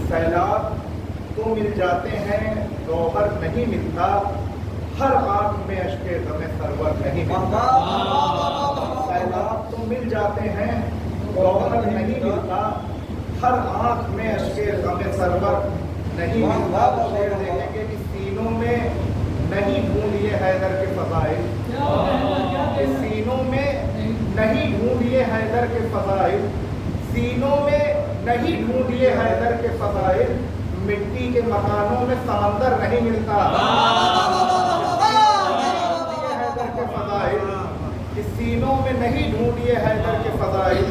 सैलाब तो मिल जाते हैं, गौहर नहीं मिलता, हर आंख में अश्के गमे सरवर नहीं मिलता। सैलाब तो मिल जाते हैं, गौहर नहीं मिलता, हर आंख में अश्के गमे सरवर नहीं मिलता। शेर देखेंगे कि सीनों में नहीं ढूंढिए हैदर के फज़ाइल, सीनों में नहीं ढूंढिए हैदर के फज़ाइल, सीनों में नहीं ढूंढिए हैदर के फज़ाइल, मिट्टी के मकानों में समंदर नहीं मिलता। हैदर के फज़ाइल, सीनों में नहीं ढूंढिए हैदर के फज़ाइल,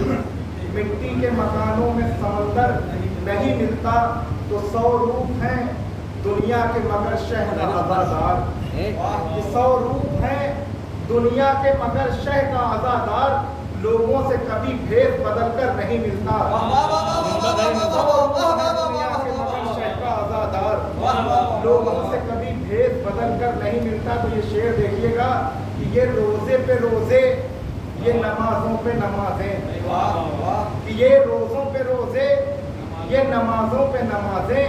मिट्टी के मकानों में समंदर नहीं मिलता। तो 100 रूप हैं दुनिया के मगर शह का आज़ादार, 100 रूप हैं दुनिया के मगर शह का आज़ादार, लोगों से कभी भेद बदल कर नहीं मिलता। दुनिया के मगर शह का आज़ादार, लोगों से कभी भेद बदल कर नहीं मिलता। तो ये शेर देखिएगा कि ये रोजे पे रोजे, ये नमाजों पे नमाजें, कि ये रोजों पे रोजे, ये नमाजों पे नमाजें,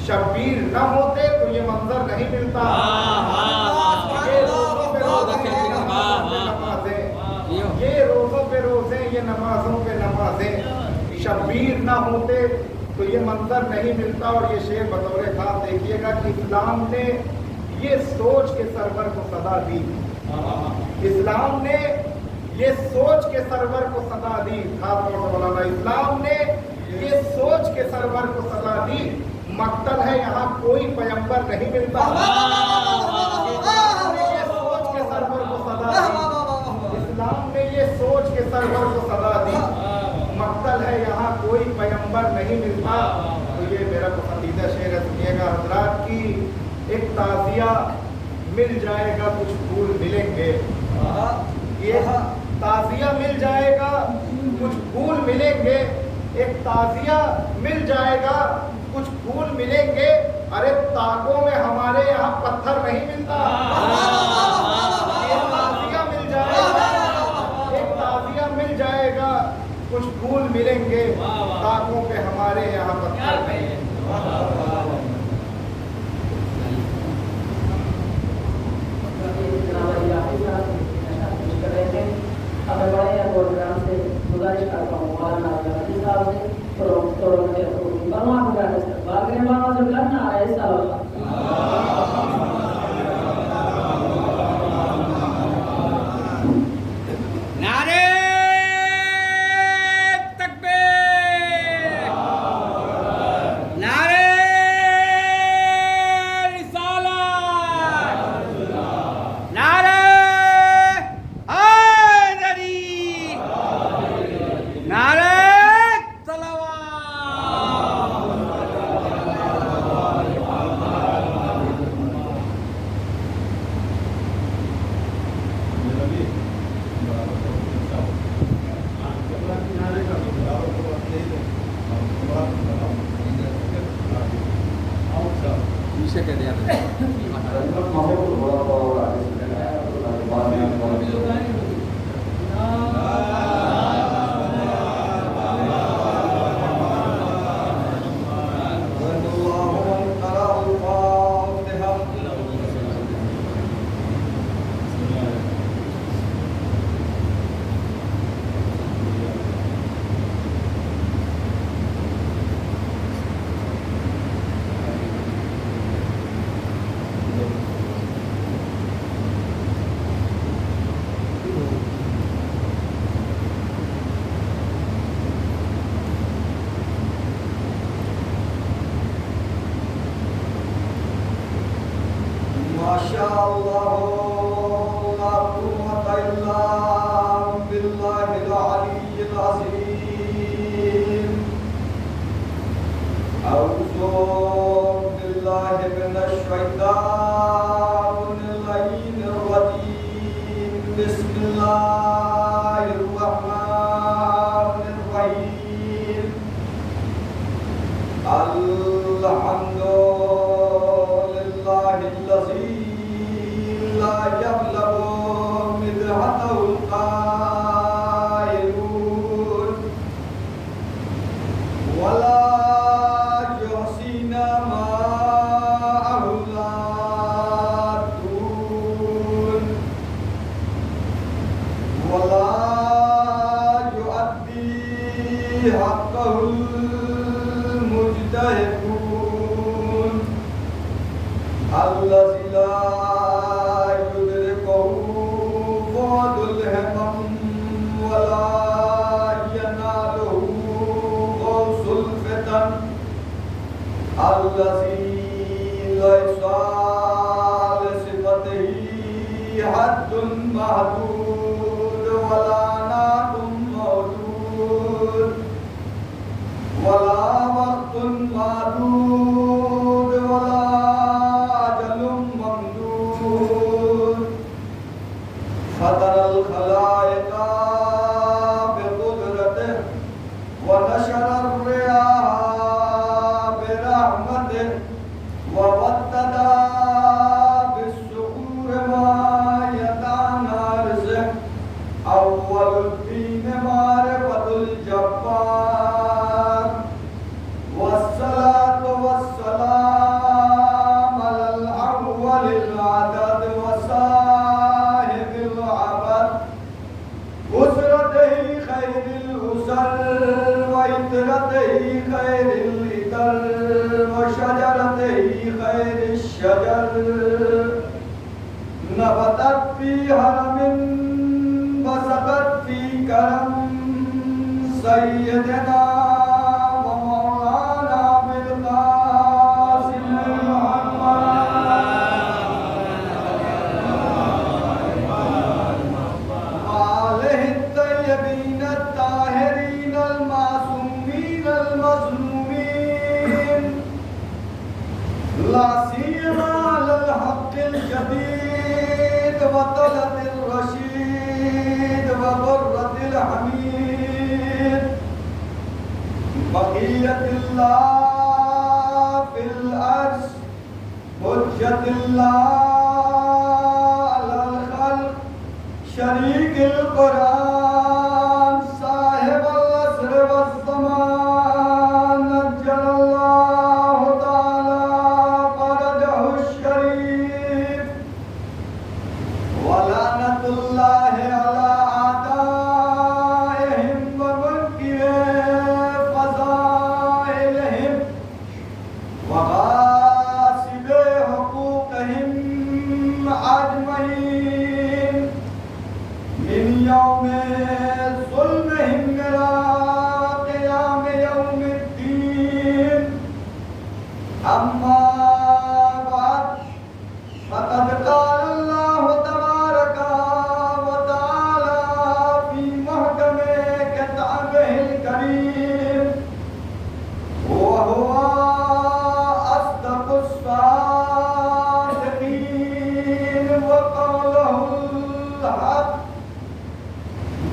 शब्बीर न होते तो ये मंजर नहीं मिलता। ये रोजों पे रोजे, ये रोजों पे रोजे, ये नमाजों पे नमाजें, शब्बीर न होते तो ये मंजर नहीं मिलता। और ये शेर बतौर खास देखिएगा कि इस्लाम ने ये सोच के सरवर को सदा दी, इस्लाम ने ये सोच के सरवर को सदा दी, खास तौर से मौलाना इस्लाम ने ये सोच के सरवर को सदा दी, मक्तल है यहाँ कोई पैगंबर नहीं मिलता। ये सोच के सरवर को सदा दी, इस्लाम ने ये सोच के सरवर को सदा दी, मक्तल है यहाँ कोई पैगंबर नहीं मिलता। तो ये मेरा पसंदीदा शेर है, सुनिएगा हजरात की। एक ताज़िया मिल जाएगा कुछ फूल मिलेंगे, ये ताज़िया मिल जाएगा कुछ फूल मिलेंगे, एक ताज़िया मिल जाएगा कुछ फूल मिलेंगे, अरे ताकों में हमारे यहाँ पत्थर नहीं मिलता। एक ताज़िया मिल जाएगा, एक ताज़िया मिल जाएगा कुछ फूल मिलेंगे, ताकों पे हमारे यहाँ पत्थर नहीं। प्रोग्राम से गुजारिश करता हूँ मौलाना साहब से नारे पीछे कह दिया था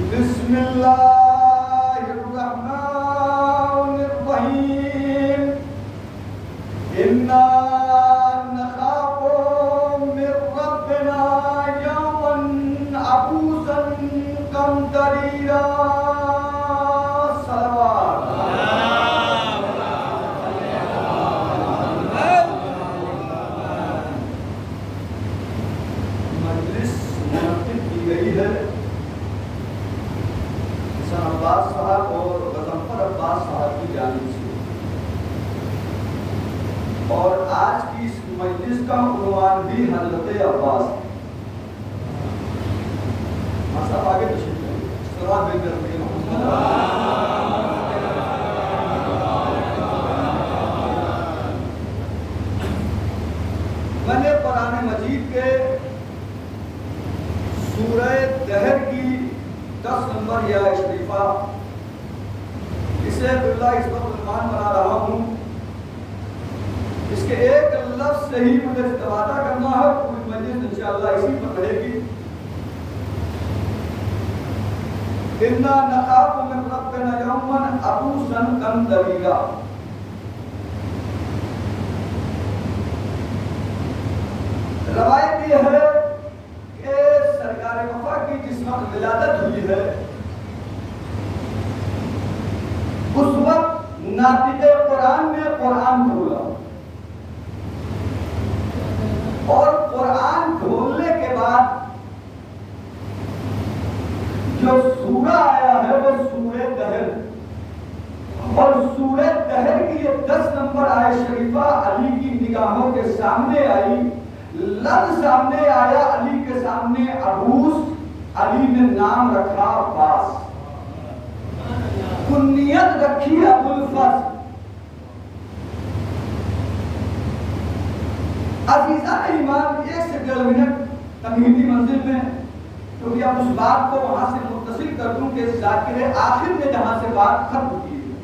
बिस्मिल्लाहिर्रहमानिर्रहीम जिसका उन्वान भी हजरत अब्बास। सब आगे तशरीफ लाइए। सलात बेहतर मैंने कुरान मजीद के सूरह दहर की 10 नंबर या शरीफा इसे बिल्ला इस वक्त अनुमान बना रहा हूं। इसके एक लफ्ज से ही मुझे वादा करना है, पूरी मजलिस इंशाअल्लाह इसी पर रहेगी। इन्ना नखाफु मिन रब्बिना यौमन अबूसन कमतरीरा। रवायत यह है कि सरकार वफा की जिस वक्त विलादत हुई है उस वक्त नातिक़े कुरान ने कुरान खोला और कुरान खोलने के बाद जो सूरा आया है वो सूरह दहर, और सूरह दहर की ये 10 नंबर आयत शरीफा अली की निगाहों के सामने आई। लफ्ज़ सामने आया अली के सामने अबूस, अली ने नाम रखा अब्बास, कुन्नियत रखी अबुल फज़ल। अज़ीज़ान ईमान 1 से 1.5 मिनट तमहीदी मंजिल में, क्योंकि अब उस बात को वहां से मुत्तसिल कर दूं कि ज़ाकिर आखिर में जहां से बात खत्म की है।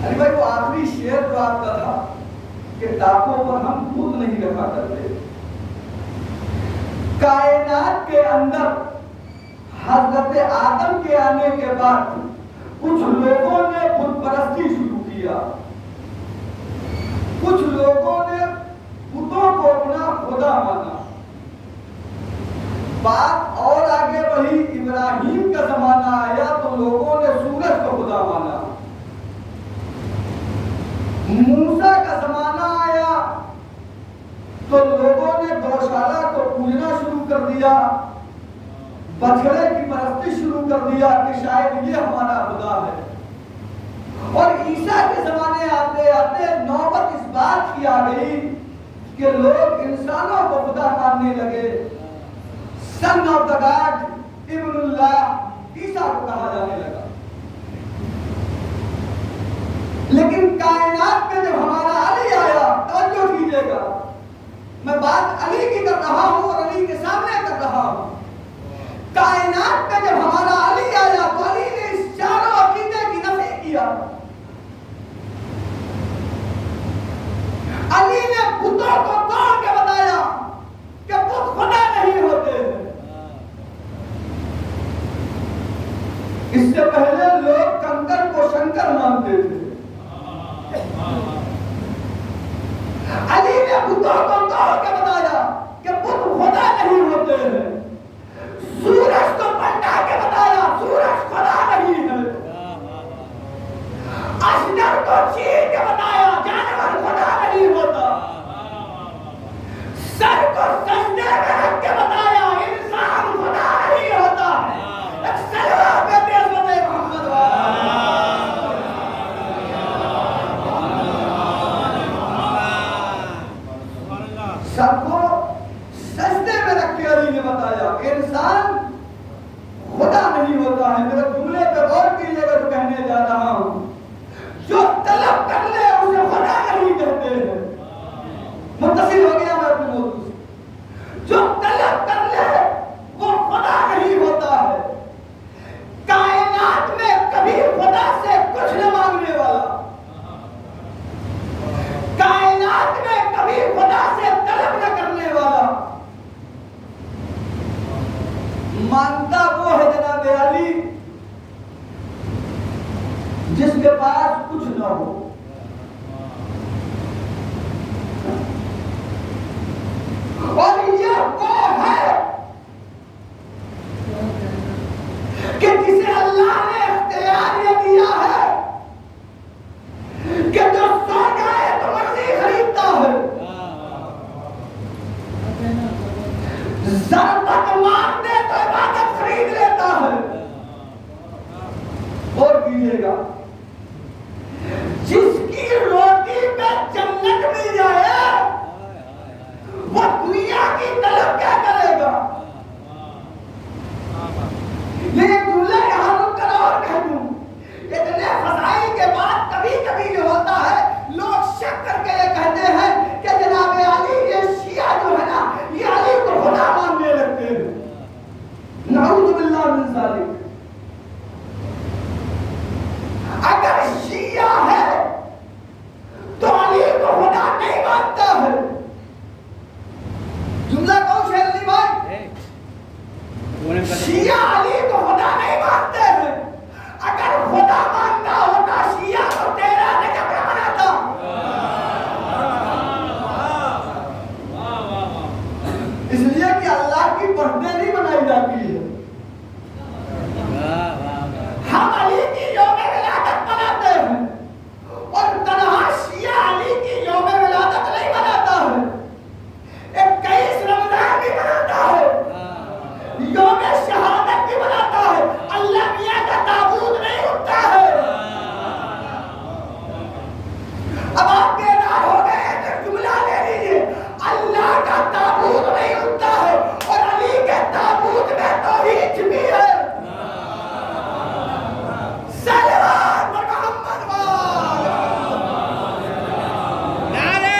अली भाई वो आखिरी शेर जो आपका था कि दांतों पर हम दूध नहीं रखा करते। कायनात के अंदर हजरत आदम के आने के बाद कुछ लोगों ने बुत परस्ती शुरू किया, कुछ लोगों ने बुतों को अपना खुदा माना। बात और आगे बढ़ी, इब्राहिम का जमाना आया तो लोगों ने सूरज को खुदा माना। मूसा का जमाना आया तो लोगों ने गौशाला को पूजना शुरू कर दिया, बछड़े की परस्ती शुरू कर दिया कि शायद ये हमारा खुदा है। और ईसा के जमाने आते आते नौबत इस बात की आ गई कि लोग इंसानों को खुदा मानने लगे। सन ऑफ द गॉड, इब्नुल्लाह, ईसा को कहा जाने लगा। लेकिन कायनात में जब हमारा अली आया, तवज्जो कीजिएगा, मैं बात अली की कर रहा हूं और अली के सामने कर रहा हूं। कायनात में जब हमारा अली आया तो अली ने इस चारों अकीदे की नफी किया। अली ने बुतों को तोड़ के बताया कि बुत खुदा नहीं होते हैं। इससे पहले लोग कंकर को शंकर मानते थे। अली ने बुतों को तोड़ के बताया कि बुत खुदा नहीं होते हैं। सूरज को पलटा के बताया सूरज खुदा नहीं है। अजगर को चीर के बताया जानवर खुदा नहीं होता। सर को सजदे में रख के बताया इंसान खुदा नहीं होता। एक सलवा पे तेज बते मोहम्मद सबको सजदे में रख के अली ने बताया इंसान खुदा नहीं होता है। मेरे जुमले पे गौर कीजिएगा तो कहने जा रहा हूं, जो तलब कर ले उसे खुदा नहीं कहते हैं। मुत्तसिल हो गया मैं अपने मौजूद से। जो तलब कर ले वो खुदा नहीं होता है। कायनात में कभी खुदा से कुछ न मांगने वाला, कायनात में कभी खुदा से तलब न करने वाला मानता वो है जनाब अली जिसके पास कुछ न हो। और ये वो है कि जिसे अल्लाह ने इख्तियार ये दिया है कि जो सो जाए तो मर्जी खरीदता है, ज़रूरत मांग दे तो इबादत खरीद लेता है। और कीजिएगा जिसकी रोटी पे जन्नत मिल जाए वो दुनिया की तलब क्या करेगा? ये जुमला यहाँ रुक कर और कह दूं, इतने फसाइल के बाद कभी कभी जो होता है लोग शक करके ये कहते हैं कि जनाब अली ये शिया जो है ना ये अली को खुदा मानने लगते हैं। नाऊज़ बिल्लाह मिन ज़ालिक। अगर शिया है तो अली को खुदा नहीं मानता है। जुमला कौन शेर अली भाई? शिया अली को खुदा नहीं मानते हैं। अगर खुदा मानता होता शिया को तेरा नजर बनाता। इसलिए कि अल्लाह की बर्थडे नहीं मनाई जाती है। हम अली की यौम विलादत मनाते हैं और तन्हा शिया अली की यौम विलादत नहीं मनाता है। 21 रमजान भी मनाता है, यौम शहादत भी मनाता है। अल्लाह मियां का ताबूत नहीं उठता है। अब आप बेदार हो गए हैं तो जुमला ले लीजिए, अल्लाह का ताबूत नहीं उठता है और अली के ताबूत में तौहीद छिपी है। सलवात पर मोहम्मद वाला। नारे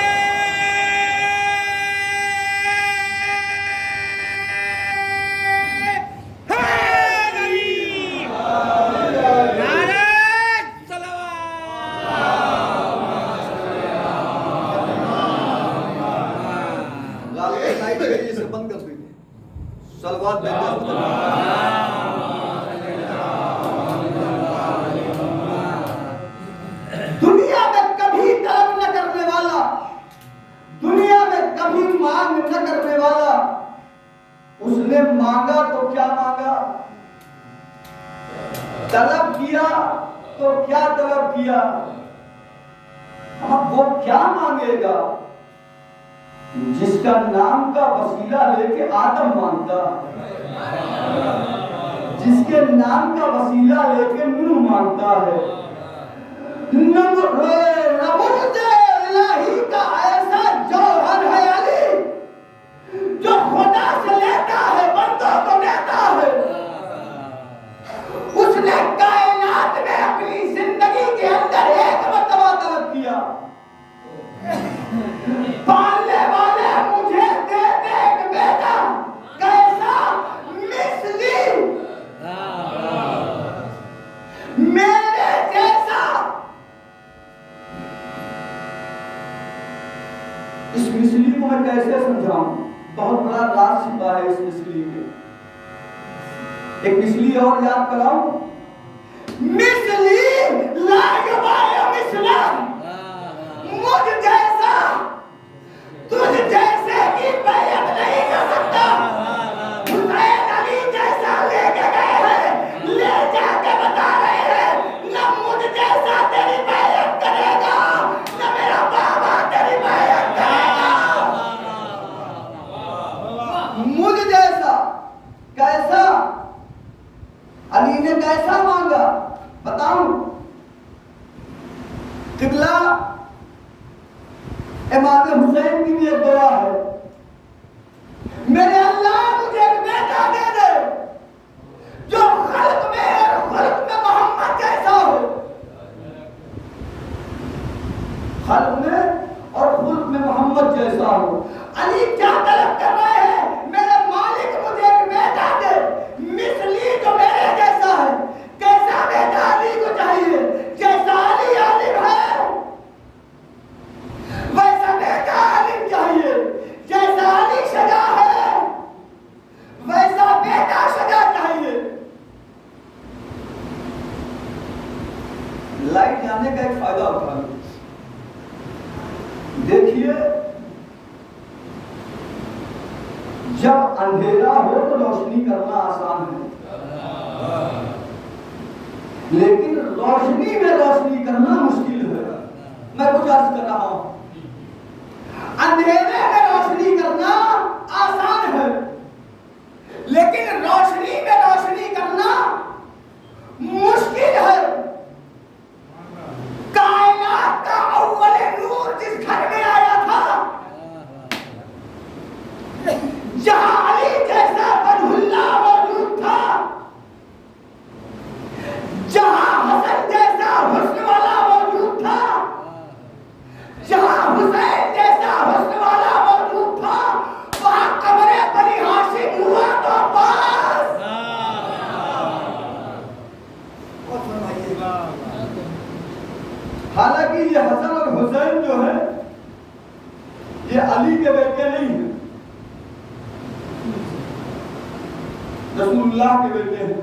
बंद कर दीजिए। सलवात दुनिया में कभी तलब न करने वाला, दुनिया में कभी मांग न करने वाला, उसने मांगा तो क्या मांगा? तलब किया तो क्या तलब किया? अब वो क्या मांगेगा? जिसका नाम का वसीला लेके आदम मांगता, जिसके नाम का वसीला लेके नूह मांगता है। नमूद इलाही का ऐसा जौहर है अली, जो खुदा से लेता है, बंदों को देता है। उसने कायनात में अपनी जिंदगी के अंदर एक मर्तबा तलब किया, पालने वाले मुझे दे दे एक बेटा कैसा मिस्ली, मेरे जैसा। इस मिस्ली को मैं कैसे समझाऊं? बहुत बड़ा राज छिपा है इस मिस्ली में। एक मिस्ली और याद कराऊं, मिस्ली ला युबाया मिस्ला, मुझ जैसा तुझ जैसे की बैयत नहीं कर सकता। हुसैन अली जैसा लेके गए हैं, ले जाके बता रहे हैं, न मुझ जैसा तेरी बैयत करेगा, न मेरा बाबा तेरी बैयत करेगा। मुझ जैसा कैसा? अली ने कैसा मांगा बताऊं? किबला इमाम हुसैन की भी एक दुआ है, मेरे अल्लाह मुझे एक बेटा दे दे जो खल्क में और खुल्क में मोहम्मद जैसा हो। खल्क में और खुल्क में मोहम्मद जैसा हो। अली क्या तलब कर रहे हैं? मेरे मालिक मुझे एक बेटा दे मिस्ली जो मेरे जैसा है। कैसा बेटा अली को चाहिए? जैसा अली आलिम है वैसा बेटा आलिम चाहिए, जैसा अली सजा है वैसा बेटा सजा चाहिए। लाइट जाने का एक फायदा उठा लो। देखिए, जब अंधेरा हो तो रोशनी करना आसान है, लेकिन रोशनी में रोशनी करना मुश्किल है। मैं कुछ अर्ज कर रहा हूं, अंधेरे में रोशनी करना आसान है, लेकिन रोशनी में रोशनी करना मुश्किल है। कायनात का अव्वल नूर जिस घर में आया था हालांकि ये हसन और हुसैन जो है ये अली के बेटे नहीं हैं, रसूलुल्लाह के बेटे हैं।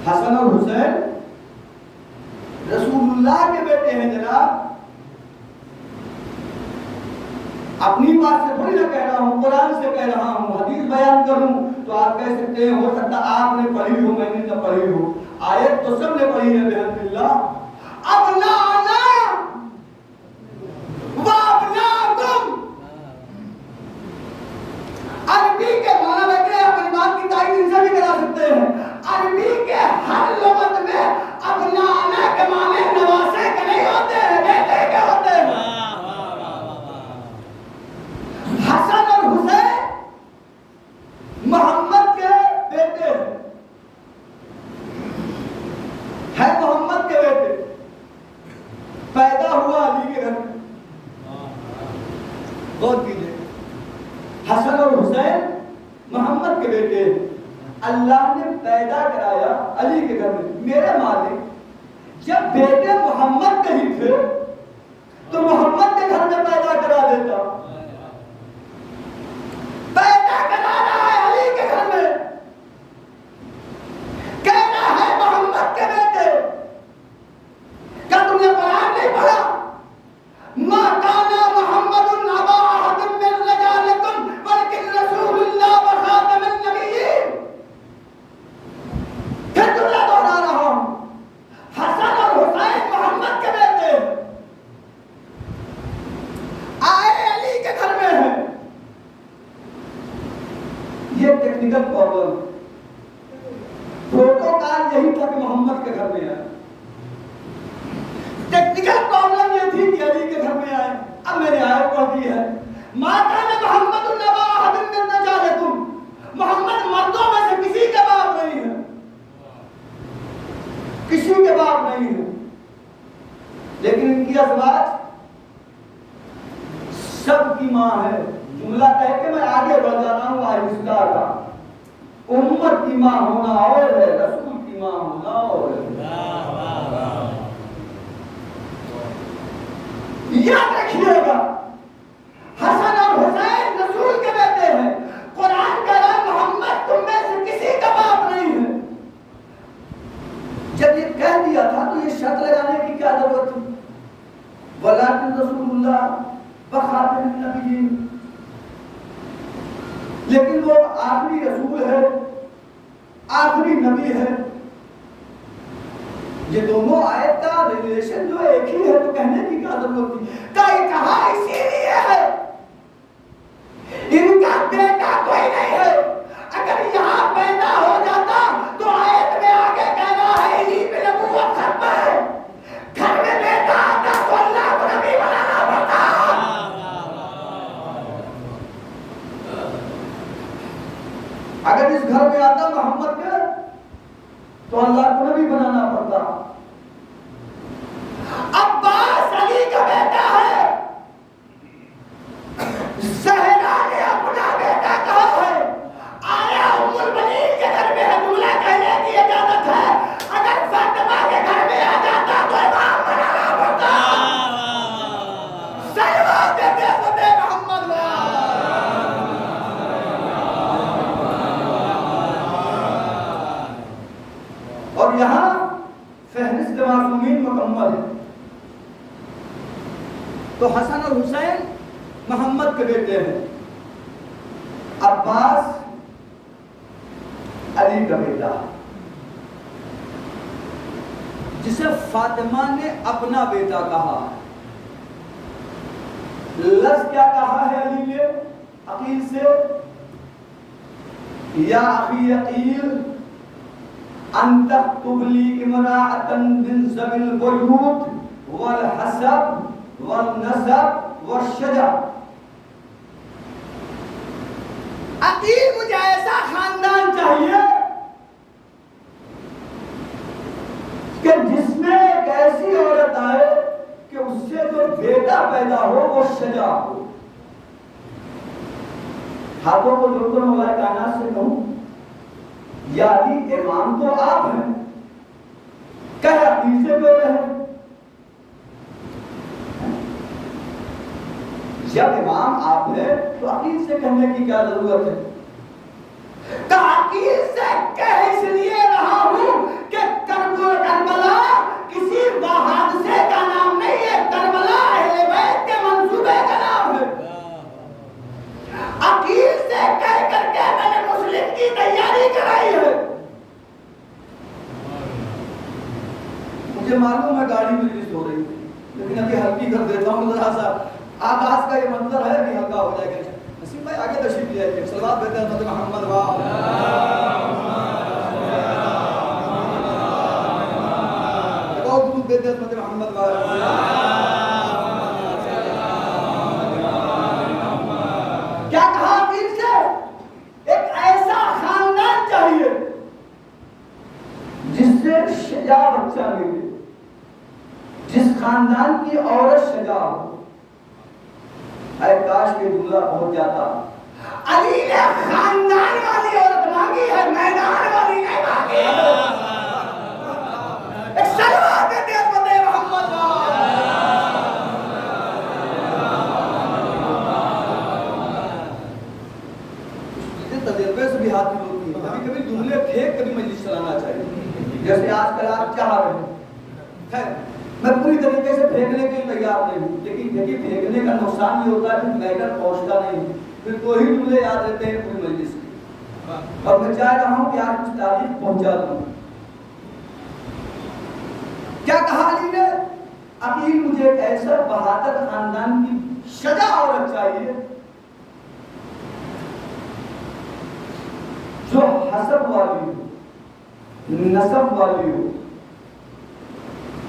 हसन और हुसैन रसूलुल्लाह के बेटे हैं जनाब। अपनी बात से थोड़ी ना कह रहा हूं, कुरान से कह रहा हूं। हदीस बयान करूं तो आप कह सकते हैं हो सकता आपने पढ़ी हो मैंने न पढ़ी हो, आयत तो सबने पढ़ी है बिहम्दिल्लाह। अब ना अरबी के माना बैठे अपनी बात की तारीफ इनसे भी करा सकते हैं। अरबी के हर लुगत में अपना आना के माने नवासे के नहीं होते हैं, बेटे के होते हैं। हसन और हुसैन मोहम्मद के बेटे है मोहम्मद के बेटे, पैदा हुआ अली के घर में। बहुत कीजिए, हसन और हुसैन मोहम्मद के बेटे, अल्लाह ने पैदा कराया अली के घर में। मेरे मालिक जब बेटे मोहम्मद के ही थे तो मोहम्मद के घर में पैदा करा देता। पैदा करा रहा है अली के घर में, कह रहा है मोहम्मद के बेटे। क्या तुमने कुरान नहीं पढ़ा? मा काना मुहम्मदुन अबा अहदिन मिन रिजालिकुम वलकिन रसूलुल्लाह व खातमुन नबिय्यीन। फिर जुमला दोहरा रहा हूं, हसन और हुसैन मोहम्मद के बेटे आए अली के घर में हैं। ये टेक्निकल प्रॉब्लम, प्रोटोकॉल यही था कि मोहम्मद के घर में आए। टेक्निकल प्रॉब्लम ये थी कि अली के घर में आए। अब मैंने आयत पढ़ दी है, माता ने मोहम्मद नबा अहदिन मिन रिजालिकुम, मोहम्मद मर्दों में से किसी के बाप नहीं है, किसी के बाप नहीं है। लेकिन इनकी अज़वाज सबकी मां है। जुमला कह के मैं आगे बढ़ जा रहा हूं आहिस्ता का। उम्मत की मां होना और है, रसूल की मां होना और है। याद रखिएगा, हसन और हुसैन रसूल के बेटे हैं। कुरान कह रहा मोहम्मद तुम में से किसी का बाप नहीं है। जब ये कह दिया था तो ये शर्त लगाने की क्या जरूरत थी? वलाकिन रसूलुल्लाह व खातमुन नबिय्यीन। लेकिन वो आखिरी रसूल है, आखिरी नबी है। ये दोनों आयत का रिलेशन जो एक ही है, तो कहने की क्या जरूरत थी? कहा इसीलिए है इनका बेटा कोई नहीं है। अगर यहाँ पैदा हो जाता तो आयत में आगे कहना है इन्हीं पे नबूवत खत्म है। घर में बेटा आता तो अल्लाह को नबी बनाना पड़ता। अगर इस घर में आता मोहम्मद के तो अल्लाह को नबी बनाना पड़ता। अब्बास अली का बेटा है, ज़हरा ने अपना बेटा कहा है। आया उम्मुल बनीन के घर में है, जुमला कहने की इजाजत है। अगर फातिमा के घर में आ जाता तो इमाम बनाना पड़ता। सलवात देते खुदे मोहम्मद और यहाँ फहरिस्त मासूमीन मुकम्मल है। तो हसन और हुसैन मोहम्मद के बेटे हैं, अब्बास अली का बेटा, जिसे फातिमा ने अपना बेटा कहा। लफ्ज़ क्या कहा है अली ने अकील से? या अखी अकील अंत तुबली इमराअतन बिन ज़बिल बुयूत वल हसब वल नसब वशजा। अकील मुझे ऐसा खानदान चाहिए कि जिसमें एक ऐसी औरत आए कि उससे जो बेटा पैदा हो वो शजा हो। हाथों को जोड़कर मौला कायनात से कहूं, या अली इमाम तो आप हैं, कह अकील से क्यों रहे? जब इमाम आप हैं तो अकील से कहने की क्या जरूरत है? ताकीद से कह इसलिए रहा हूं कि करबला किसी हादसे का नाम नहीं है, करबला अहले बैत के मंसूबे का नाम है। अकील से कह करके मैंने मुस्लिम की तैयारी कराई है। मुझे मालूम है गाड़ी में रिलीज हो रही है, लेकिन अभी हल्की कर देता हूँ जरा सा। आकाश का ये मंजर है कि हल्का हो जाएगा। नसीम भाई आगे तशरीफ ले आइए। सल्लल्लाहु अलैहि वसल्लम मोहम्मद वाह मोहम्मद क्या कहा पीर से? एक ऐसा खानदान चाहिए जिससे शजा बच्चा मिले, जिस खानदान की औरत शजा हो। काश के जुमला पहुंच जाता। अली ने खानदान वाली औरत मांगी है, मैदान वाली नहीं मांगी। एक सलवार देते हैं बंदे मोहम्मद तजर्बे से भी हाथ में होती है। कभी कभी जुमले फेंक कभी मजलिस चलाना चाहिए, जैसे आजकल आप चाह रहे हैं। मैं पूरी तरीके से फेंकने के लिए तैयार नहीं हूँ, लेकिन देखिए फेंकने का नुकसान ये होता है कि मैटर पहुंचता नहीं, फिर कोई जुमले याद रहते हैं पूरी मजलिस की। और मैं चाह रहा हूँ कि आज कुछ तारीख पहुंचा दूं। क्या कहा अली ने? अकील मुझे एक ऐसा बहादुर खानदान की शजा औरत चाहिए जो हसब वाली हो, नसब वाली हो।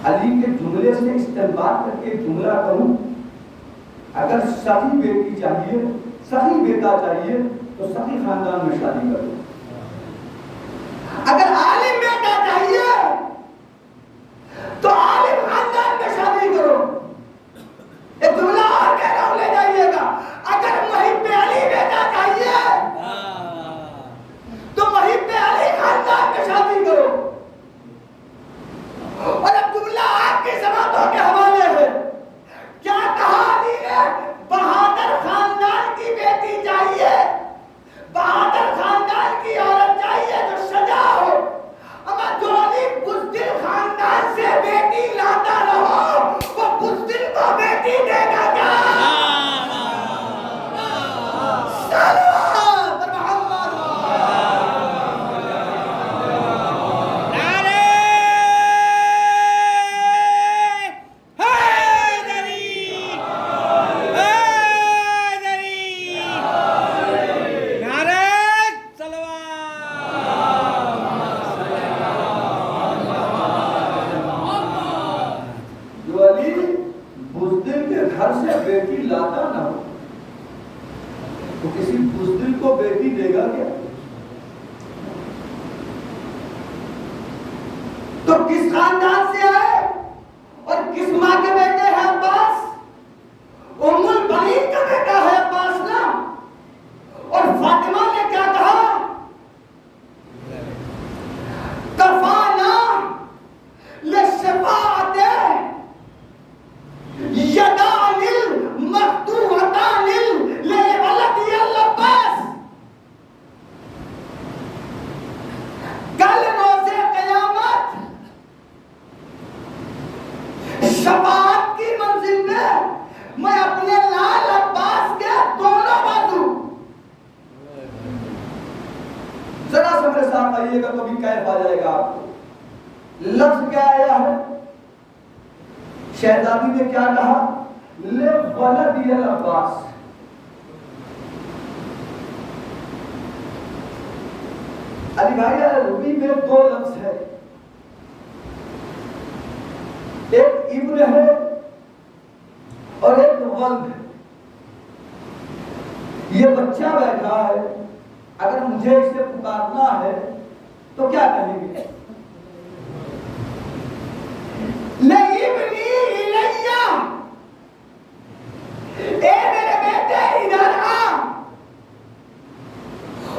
अली के जुमले से इस्तेमाल करके जुमला करूं, अगर सही बेटी चाहिए, सही बेटा चाहिए तो सही खानदान में शादी करो। अगर आलिम बेटा चाहिए तो आलिम खानदान में शादी करो। एक जुमला और कह रहा हूं, ले जाइएगा। अगर मुहिब्बे अली बेटा चाहिए तो मुहिब्बे अली खानदान में शादी करो। और अब जुमला आपकी समातों के हवाले है। क्या कहा अली ने? बहादुर खानदान की बेटी चाहिए, बहादुर खानदान की औरत चाहिए जो सजा हो। अब जो अली बुज़दिल खानदान से बेटी लाता रहो, वो बुज़दिल को बेटी देगा क्या? तो किस खानदान से आए और किस मां के बेटे हैं अब्बास? उम्मुल बनीन का बेटा है अब्बास ना। और फातिमा ने क्या कहा? कफाना लिशफाअते यदानिल मक्तूअतानिल लिवलदी अल-अब्बास। कल रोज़े क़यामत शफाअत की मंजिल में मैं अपने लाल अब्बास के दोनों बाजू। जरा से मेरे साथ आइएगा तो भी कैफ आ जाएगा आपको। लफ्ज क्या आया है? शहजादी ने क्या कहा? ले वलदी अल-अब्बास। अली भाई अरबी में दो लफ्ज है, एक इब्न है और एक वल्द है। ये बच्चा बैठा है, अगर मुझे इसे पुकारना है तो क्या कहेंगे? ले इब्नी इलैया, ए मेरे बेटे इधर आ।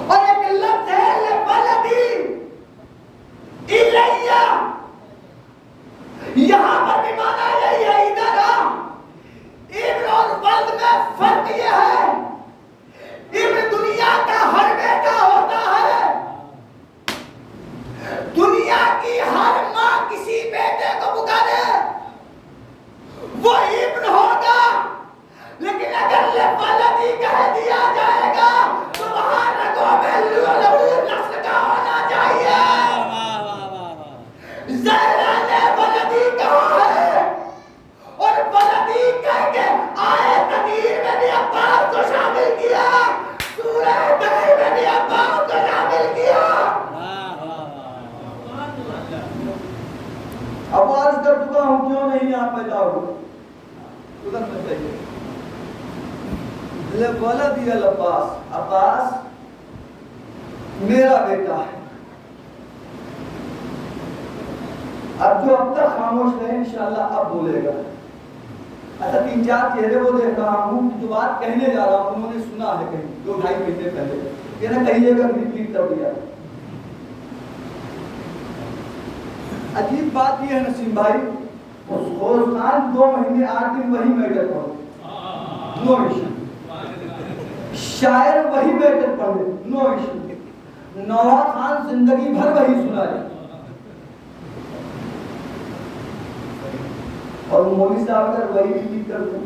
और एक लफ्ज है ले वलदी, यहाँ पैदा हो उधर मत जाइए। बोला दिया अब्बास, अब्बास मेरा बेटा है। अब जो अब तक खामोश रहे इंशाल्लाह अब बोलेगा। अच्छा 3-4 चेहरे वो देख रहा हूँ जो बात कहने जा रहा हूँ उन्होंने सुना है कहीं 2-2.5 महीने पहले, ये ना कहिएगा रिपीट कर दिया। अजीब बात ये है नसीम भाई, खान 2 महीने 8 दिन वही मैटर पढ़े, नो इशू। शायर वही मैटर पढ़े, नो इशू। नवाब खान जिंदगी भर वही सुनाए और मौलवी साहब अगर वही रिपीट कर दें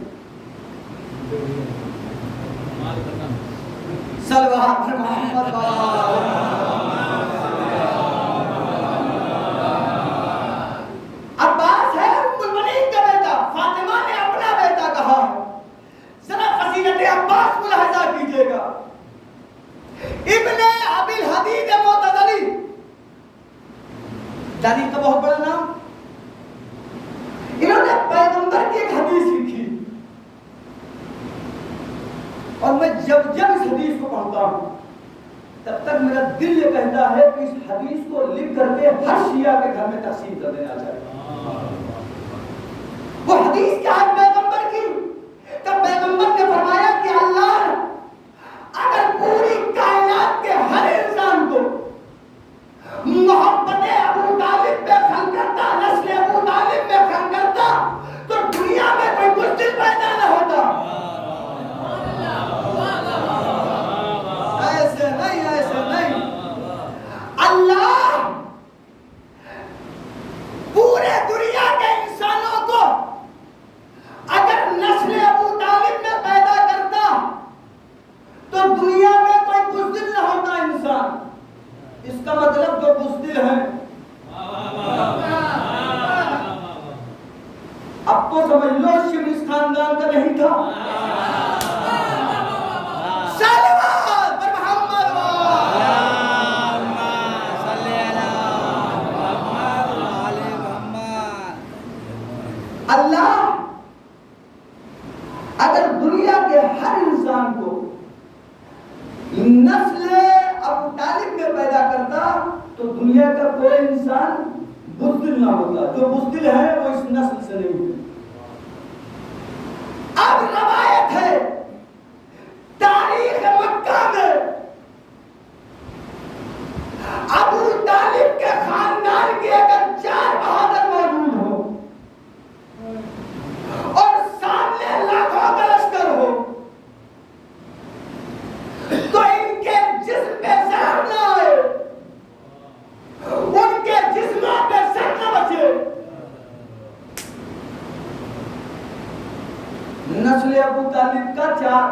सलवात पर मोहम्मद अब्बास है मुल्मनीन का बेटा, फातिमा ने अपना बेटा कहा। जरा फजीलत अब्बास मुलाहजा कीजिएगा। इब्ने अबिल हदीद मुतज़ली, तारीख का बहुत बड़ा नाम, इन्होंने पैगंबर की एक हदीस लिखी और मैं जब जब इस हदीस को पढ़ता हूं तब तक मेरा दिल ये कहता है कि इस हदीस को लिख करके हर शिया के घर में तकसीम कर देना चाहिए। वो हदीस क्या है पैगंबर की? तब पैगंबर ने फरमाया कि अल्लाह अगर पूरी कायनात के हर इंसान को मोहब्बत अबू तालिब में खल करता, नस्ल अबू तालिब में खल करता, तो दुनिया में कोई मुश्किल पैदा न होता। ऐसे नहीं, ऐसे नहीं। अल्लाह पूरे दुनिया के इंसानों को अगर नस्ल अबू तालिब में पैदा करता तो दुनिया में कोई मुश्किल न होता इंसान। इसका मतलब जो बुज़दिल है, अब तो समझ लो शिव इस खानदान का नहीं था। सल्लल्लाहु अलैहि मोहम्मद। अल्लाह अगर दुनिया के हर इंसान को नस्ल अबू तालिब में पैदा करता तो दुनिया का कोई इंसान बुज़दिल ना होता। जो बुज़दिल है वो इस नस्ल से नहीं होते। अब रवायत है तारीख मक्का में अबू तालिब के खानदान के अगर 4 बहादुर मौजूद हो और सामने लाखों का लश्कर हो तो इनके जिस्म पे जहर न आए, उनके जिस्मों पे सर न बचे। नस्ल अबू तालिब का 4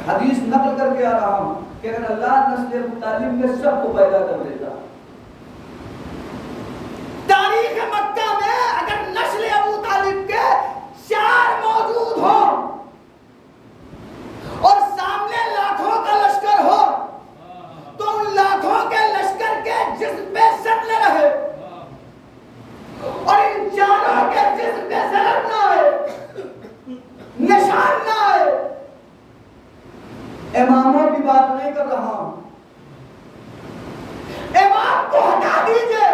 हदीस नकल करके आ रहा हूं कि अगर अल्लाह नस्ल अबू तालिब में सबको पैदा कर देता, तारीख मक्का में अगर नस्ल अबू तालिब के 4 मौजूद हो और सामने लाखों का लश्कर हो तो उन लाखों के लश्कर के जिस्म पे सर न रहे और इन 4 के जिस्म पे जहर न आए, निशान न आए। इमामों की बात नहीं कर रहा हूं, इमाम को हटा दीजिए,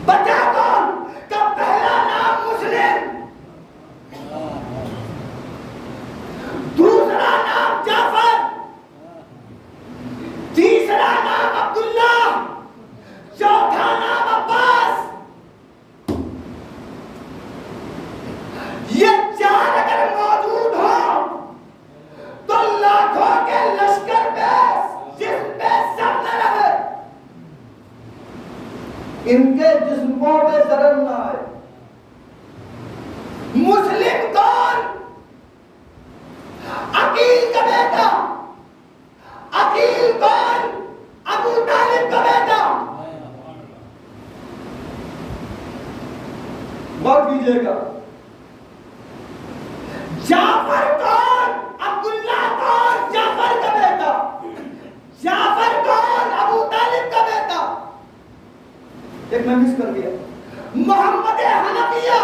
बचा कौन? का पहला नाम मुस्लिम, दूसरा नाम जाफर, तीसरा नाम अब्दुल्ला, चौथा नाम अब्बास। ये 4 अगर मौजूद हो तो लाखों के लश्कर पे जिस्म पे सर न रहे, इनके जिस्मों पे जरर न आए। मुस्लिम कौन? अकील का बेटा। अकील कौन? अबू तालिब का बेटा। गौर कीजिएगा। जाफर कौन? अब्दुल्ला कौन? जाफर का बेटा। जाफर कौन? अबू तालिब का बेटा। एक मैं मिस कर गया। मोहम्मद हनफिया,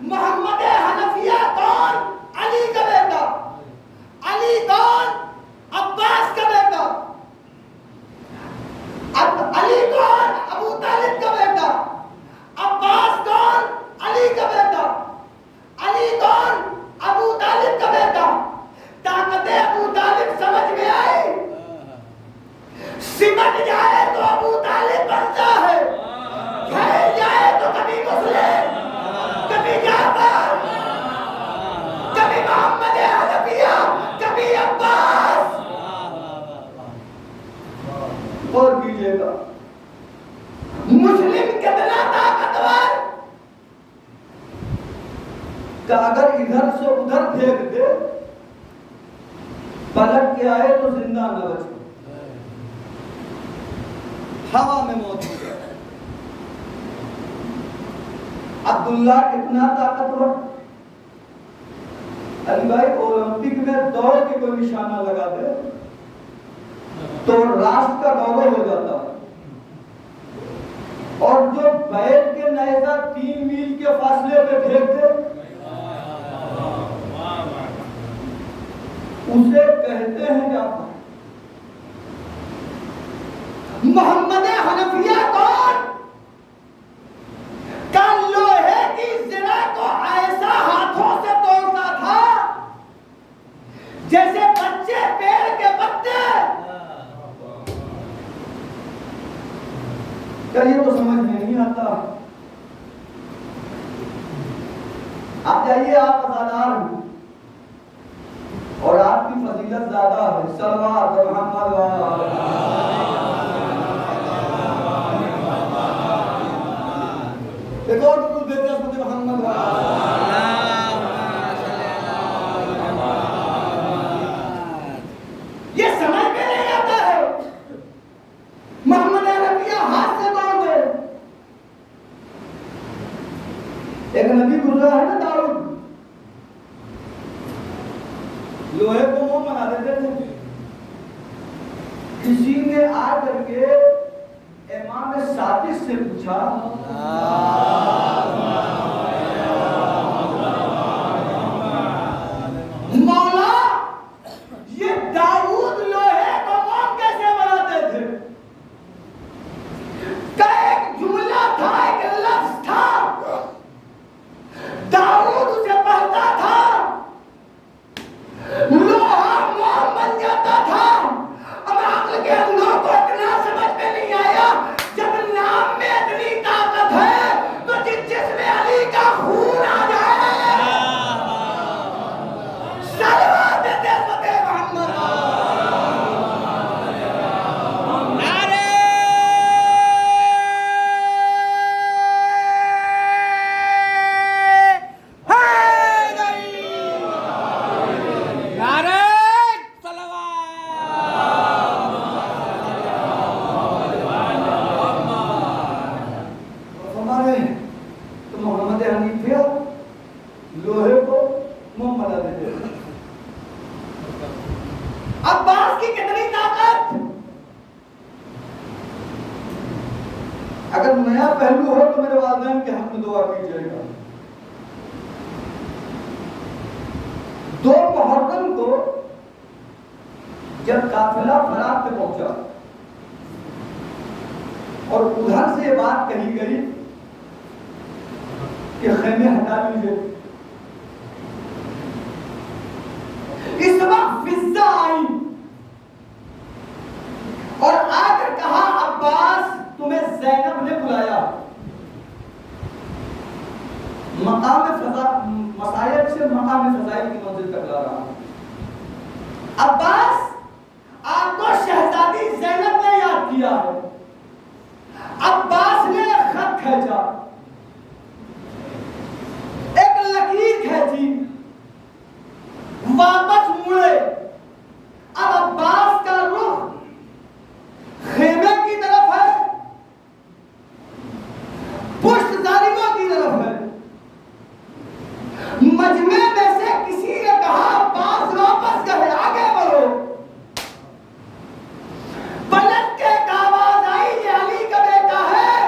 मोहम्मद हनफिया कौन? अली का बेटा। अली कौन? अब्बास का बेटा। अब अली कौन? अबू तालिब का बेटा। अब्बास कौन? अली का बेटा। अली कौन? अबू तालिब का बेटा। ताकत अबू तालिब समझ में आई? सिमट जाए तो अबू तालिब बनता है, फैल जाए तो कभी मुस्लिम, कभी जाफर, कभी मोहम्मद हनफिया, कभी अब्बास। और कीजिएगा मुस्लिम कितना ताकतवर कि अगर इधर से उधर फेंक दे, पलट के आए तो जिंदा न बचे, हवा में मौत हो गया। अब्दुल्ला कितना ताकतवर। अली भाई ओलंपिक में दौड़ के कोई निशाना लगा दे तो राष्ट्र का गौरव हो जाता है। और जो बैठ के नेजा 3 मील के फासले पे फेंक दे उसे कहते हैं जाफर। मोहम्मद हनफिया कौन? का लोहे की ज़रा को ऐसा हाथों से तोड़ता था जैसे बच्चे पेड़ के पत्ते। चलिए तो समझ में नहीं आता। आप जाइए, आप अदादार हो और आपकी फजीलत ज्यादा है। सल्लल्लाहु देखो तो तुम देते हो मोहम्मद ये समझ में नहीं आता है। मोहम्मद हनफिया हाथ से बांध दे। एक नबी गुजरा है ना दाऊद, लोहे को मुंह बना देते थे। किसी ने आकर के इमाम सादिक से पूछा, मौला ये दाऊद लोहे को मुंह कैसे बनाते थे? का एक जुमला था, एक लफ्ज था, दाऊद उसे पढ़ता था, लोहा मुंह बन जाता था। अब अक्ल के अंधों को इतना समझ में नहीं आया, जब नाम में इतनी ताकत है तो जिसमें अली का खून आ जाए सलवात देते फतेह मोहम्मद। नारे हैदरी, नारे हमारे तो मोहम्मद हनीफिया लोहे को मुंह बना देते। अब्बास की कितनी ताकत। अगर नया पहलू हो तो मेरे वालिदैन के हक में दुआ कीजिएगा। 2 मुहर्रम को जब काफिला फरात पे पहुंचा और उधर से बात कही गई कि खेमे हटा लीजिए, इस वक्त फिजा आई और आकर कहा अब्बास तुम्हें ज़ैनब ने बुलाया। मकाम मसायब से मकाम फजाइल की मंजिल तक ला रहा। अब्बास आपको शहजादी ज़ैनब ने याद किया है। अब्बास ने खत खींचा, एक लकीर खींची, वापस मुड़े। अब अब्बास का रुख खेमे की तरफ है, पुष्ट जालिमों की तरफ है। मजमे में से किसी ने कहा अब्बास वापस गए, आगे बढ़ो। पलट के एक आवाज आई, ये अली का बेटा है,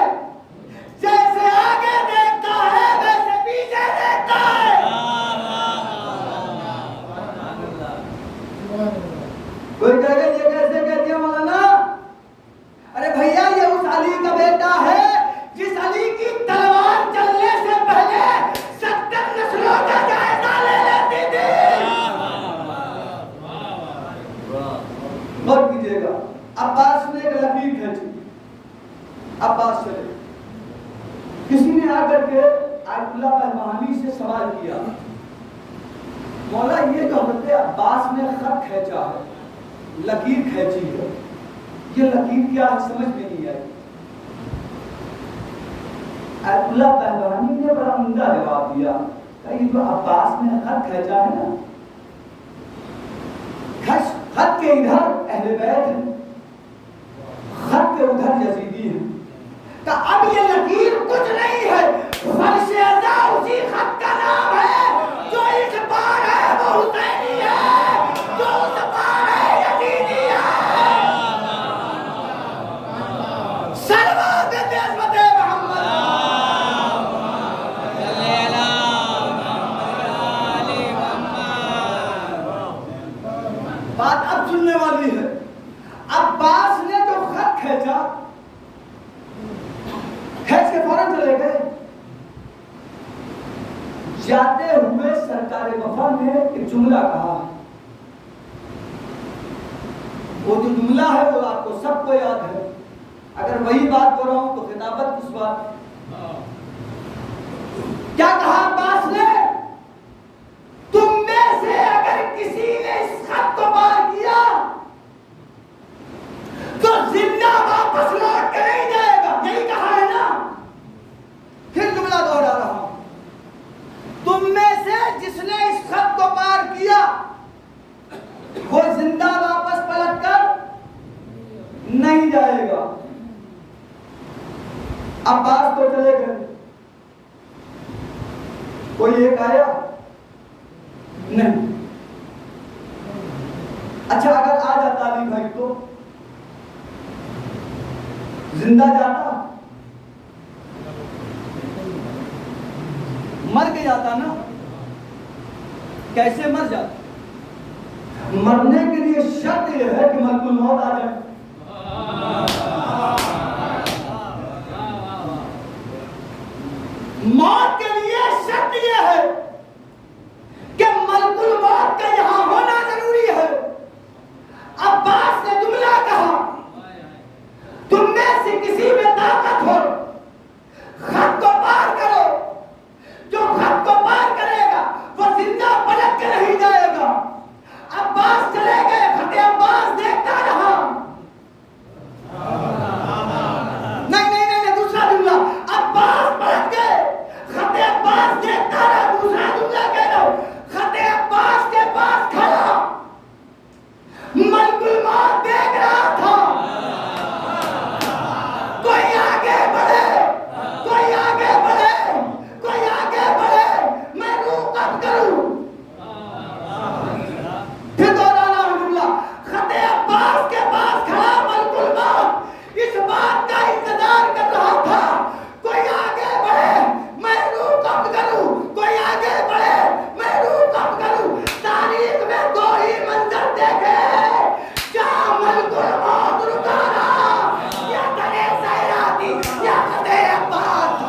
लीजिएगा। अब्बास ने एक लकीर खींची, अब्बास चले। किसी ने आकर के आयतुल्लाह बहमानी से सवाल किया, मौला ये जो हजरत अब्बास ने खत खींचा है, लकीर खींची है, ये लकीर क्या है समझ में नहीं आई। आयतुल्लाह बहमानी ने बड़ा उम्दा जवाब दिया, ये जो अब्बास ने खत खींचा है ना, खत के इधर अहले बैत है, खत के उधर यजीदी है। तो अब ये लकीर कुछ नहीं है, फर्श अज़ा उसी खत का नाम है। जो इस पार है वो हुसैनी है, जो उस पार है यजीदी है। सलवात देते अज़मत मोहम्मद। बात अब सुनने वाली है। अब्बास ने जो खत खींचा, खींच के फौरन चले गए। जाते हुए सरकार वफा ने एक जुमला कहा, वो जो जुमला है वो आपको सबको याद है। अगर वही बात बोल रहा हूं तो खिताबत किस बात? क्या कहा अब्बास ने? तुम में से अगर किसी ने इस खत को पार किया तो जिंदा वापस लौट के नहीं जाएगा। यही कहा है ना? फिर जुमला दोहरा रहा हूं, तुम में से जिसने इस खत को पार किया वो जिंदा वापस पलट कर नहीं जाएगा। अब्बास तो चले गए, कोई एक आया नहीं। अच्छा अगर आ जाता अली भाई तो जिंदा जाता, मर के जाता ना। कैसे मर जाता? मरने के लिए शर्त यह है कि मलकुल मौत आ जाए। मौत के लिए शर्त यह है कि मलकुल मौत का यहां होना जरूरी है। अब्बास ने जुमला कहा, तुम में से किसी में ताकत हो खत को पार करो। जो खत को पार करेगा वो जिंदा पलट के नहीं जाएगा। अब्बास चले गए, खत अब्बास देखता रहा। नहीं नहीं नहीं, दूसरा जुमला, अब्बास पलट गए, खत अब्बास देखता रहा। दूसरा जुमला कह रहा हूं, खत अब्बास के पास खड़ा मलकुल मौत देख रहा था। कोई आगे बढ़े, कोई आगे बढ़े, कोई आगे बढ़े, मैं रूह कब करूं। फिर दोहराना जुमला, खते अब्बास के पास खड़ा मलकुल मौत इस बात का इंतजार कर रहा था, कोई आगे बढ़े मैं रूह कब करूं, कोई आगे बढ़े मैं रूह कब करूं। तारीख में दो ही मंजर देखे, जहां मलकुल मौत रुका रहा, या तने सैराती या खते अब्बास।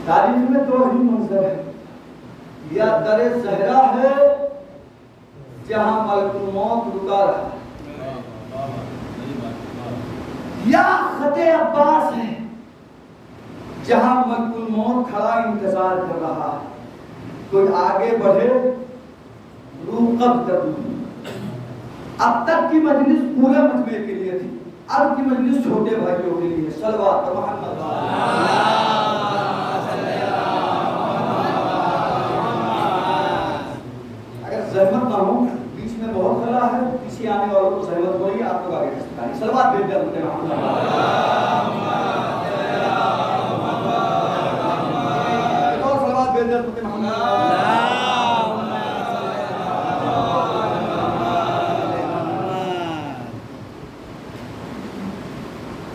तारीख में दो ही मंजर है, या दरे सहरा है जहां मलकुल मौत रुका रहा, या खते अब्बास है जहां मलकुल मौत खड़ा इंतजार कर रहा है। कोई आगे बढ़े रूह कब कर दूं। अब तक की मजलिस पूरे मजमे के लिए थी, अब की मजलिस छोटे भाइयों के लिए। सल्लल्लाहु अलैहि मोहम्मद। जहमत ना हो, बीच में बहुत खला है, पीछे आने वालों को जहमत हो रही है, आप लोग आगे कर सकते हैं। सलवात भेज दिया मुझे और सलवात भेज दिया मुझे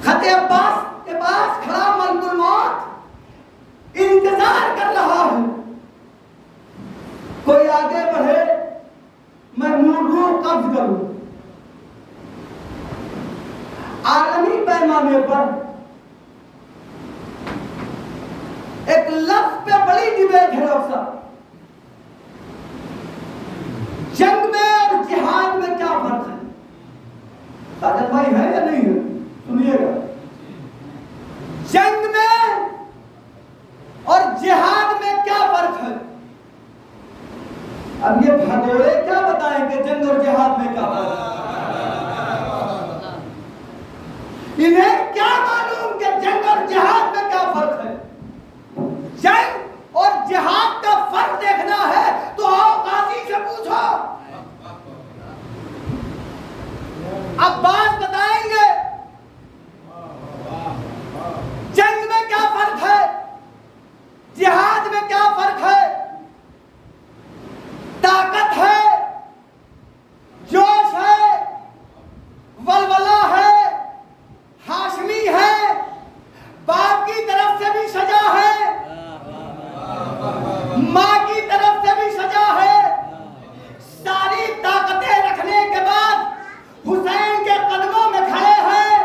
खते अब्बास के पास खड़ा मलकुल मौत पैमाने पर एक लफ्ज पे बड़ी डिबेट है डॉक्टर साहब, जंग में और जिहाद में क्या फर्क है? साजद भाई है या नहीं है? सुनिएगा, जंग में और जिहाद में क्या फर्क है? अब ये भगोड़े क्या बताएंगे जंग और जिहाद में क्या फर्क है? इन्हें क्या मालूम कि जंग और जिहाद में क्या फर्क है? जंग और जिहाद का फर्क देखना है तो आओ काजी से पूछो, अब्बास बताएंगे जंग में क्या फर्क है, जिहाद में क्या फर्क है। ताकत है, जोश है, वलवला है, हाशमी है, बाप की तरफ से भी सजा है, मां की तरफ से भी सजा है। सारी ताकतें रखने के बाद हुसैन के कदमों में खड़े हैं,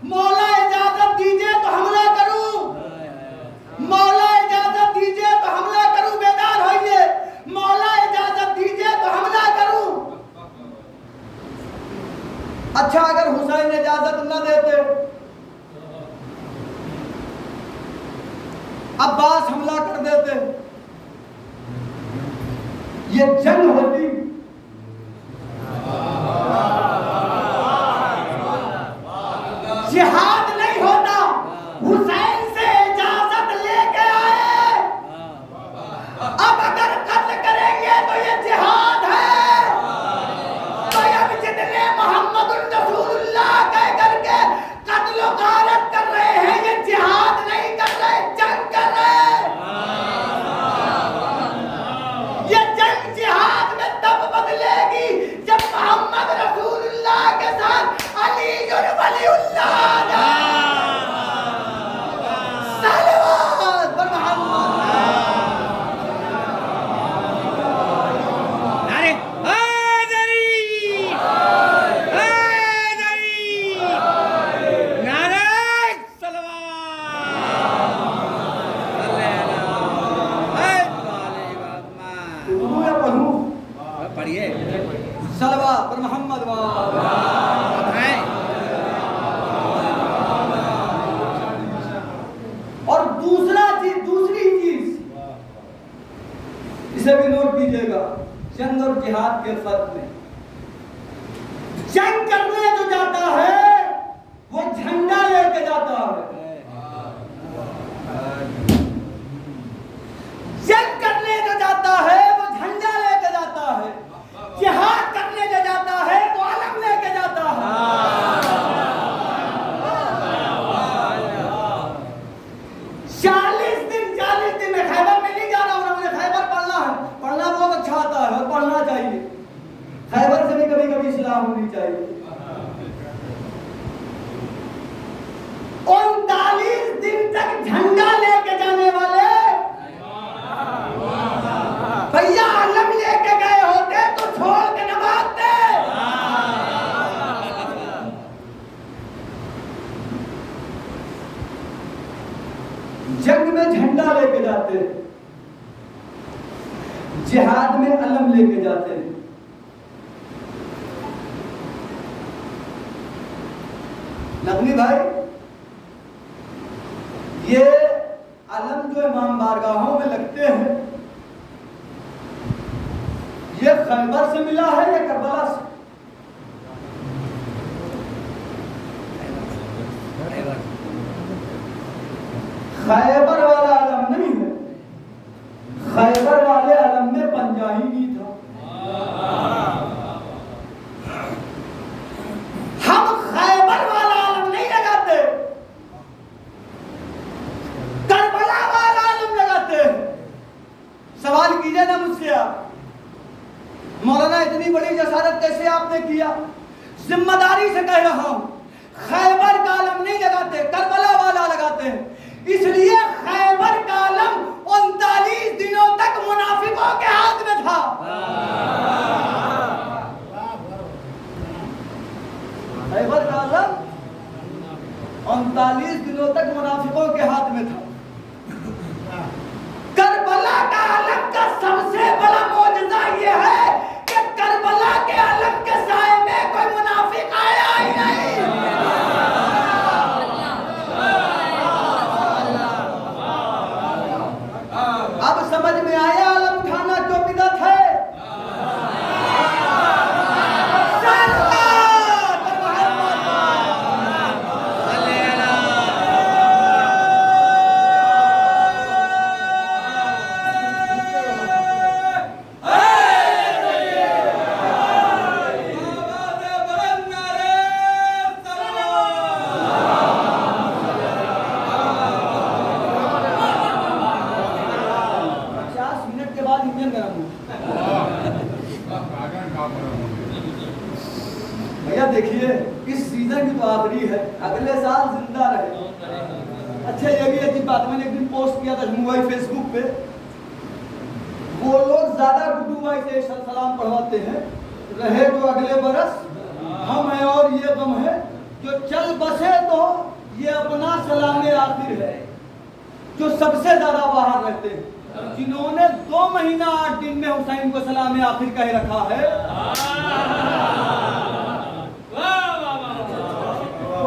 मौला इजाजत दीजिए तो हमला करूं, मौला इजाजत दीजिए तो हमला करूं, बेदार होइए, मौला इजाजत दीजिए तो हमला करूं। अच्छा, अगर हुसैन इजाजत न देते, अब्बास हमला कर देते, ये जंग होती? जिहाद नहीं होता। हुसैन से इजाजत लेके आए, अब अगर कत्ल करेंगे तो ये जिहाद है। तो अब जितने मोहम्मदुर रसूलुल्लाह कह करके कत्ल गारत कर रहे हैं, ये जिहाद नहीं कर रहे, जंग कर रहे हैं। ये जंग जिहाद में तब बदलेगी जब मोहम्मद रसूलुल्लाह के साथ अली वलीउल्लाह सलवात पर मोहम्मद और दूसरी चीज इसे भी नोट कीजिएगा, जंग और जिहाद के फर्क में। जंग करने जो जाता है वो झंडा लेके जाता है, जंग करने जो जाता है वो झंडा लेके जाता है, जिहाद करने जो जाता है वो अलम लेके जाता है। 40 दिन में खैबर में नहीं जा रहा हूं, मुझे खैबर पढ़ना है, पढ़ना बहुत अच्छा आता है और पढ़ना चाहिए, खैबर से भी कभी कभी इस्लाह होनी चाहिए। 39 दिन तक झंडा लेके जाने वाले भैया अलम लेके गए होते तो छोड़ के न भागते। जंग में झंडा लेके जाते हैं, जिहाद में अलम लेके जाते हैं। नकवी भाई, ये अलम जो इमाम बारगाहों में लगते हैं, ये खैबर से मिला है या करबला से? खैबर वाला अलम नहीं है, खैबर वाले अलम में पंजा ही नहीं था। हम खैबर वाला अलम नहीं लगाते, करबला वाला अलम लगाते हैं। सवाल कीजिए ना मुझसे आप, मौलाना इतनी बड़ी जसारत कैसे आपने किया? जिम्मेदारी से कह रहा हूं, खैबर का अलम नहीं लगाते, करबला वाला लगाते हैं। इसलिए खैबर का अलम 39 दिनों तक मुनाफिकों के हाथ में था। खैबर का अलम समझ में आया आलम उठाना क्यों बिदअत है? भैया देखिए, इस सीजन की तो आखिरी है, अगले साल जिंदा रहे। अच्छा ये भी अजीब बात, मैंने एक दिन पोस्ट किया था जम्मू फेसबुक पे, वो लोग ज्यादा गुड्डू भाई से सलाम पढ़वाते हैं, रहे जो अगले बरस हम है और ये गम है, जो चल बसे तो ये अपना सलाम आखिर है, जो सबसे ज्यादा बाहर रहते हैं, जिन्होंने 2 महीना 8 दिन में हुसैन को सलाम आखिर कह रखा है।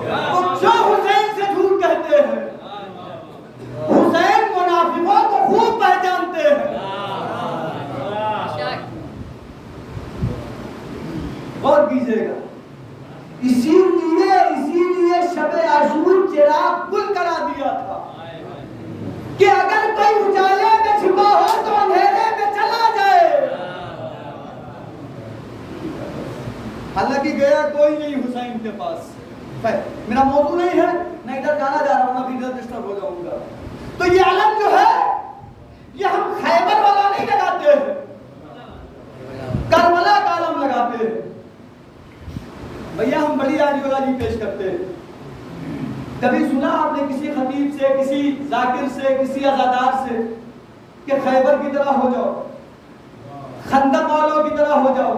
तो जो हुसैन से झूठ कहते हैं, हुसैन मुनाफिकों को खूब पहचानते हैं। और कीजिएगा, इसीलिए शबे आशूर चिराग गुल करा दिया था कि अगर कोई उजाले में छिपा हो तो अंधेरे में चला जाए। हालांकि गया कोई नहीं हुसैन के पास, मेरा मौजू नहीं है, मैं इधर जाना जा रहा हूं, अभी इधर डिस्टर्ब हो जाऊंगा। तो ये आलम जो है, ये हम खैबर वाला नहीं लगाते हैं, करबला का आलम लगाते हैं। भैया हम बड़ी आइडियोलॉजी पेश करते हैं। कभी सुना आपने किसी खतीब से, किसी जाकिर से, किसी अजादार से कि खैबर की तरह हो जाओ, खंदक वालों की तरह हो जाओ?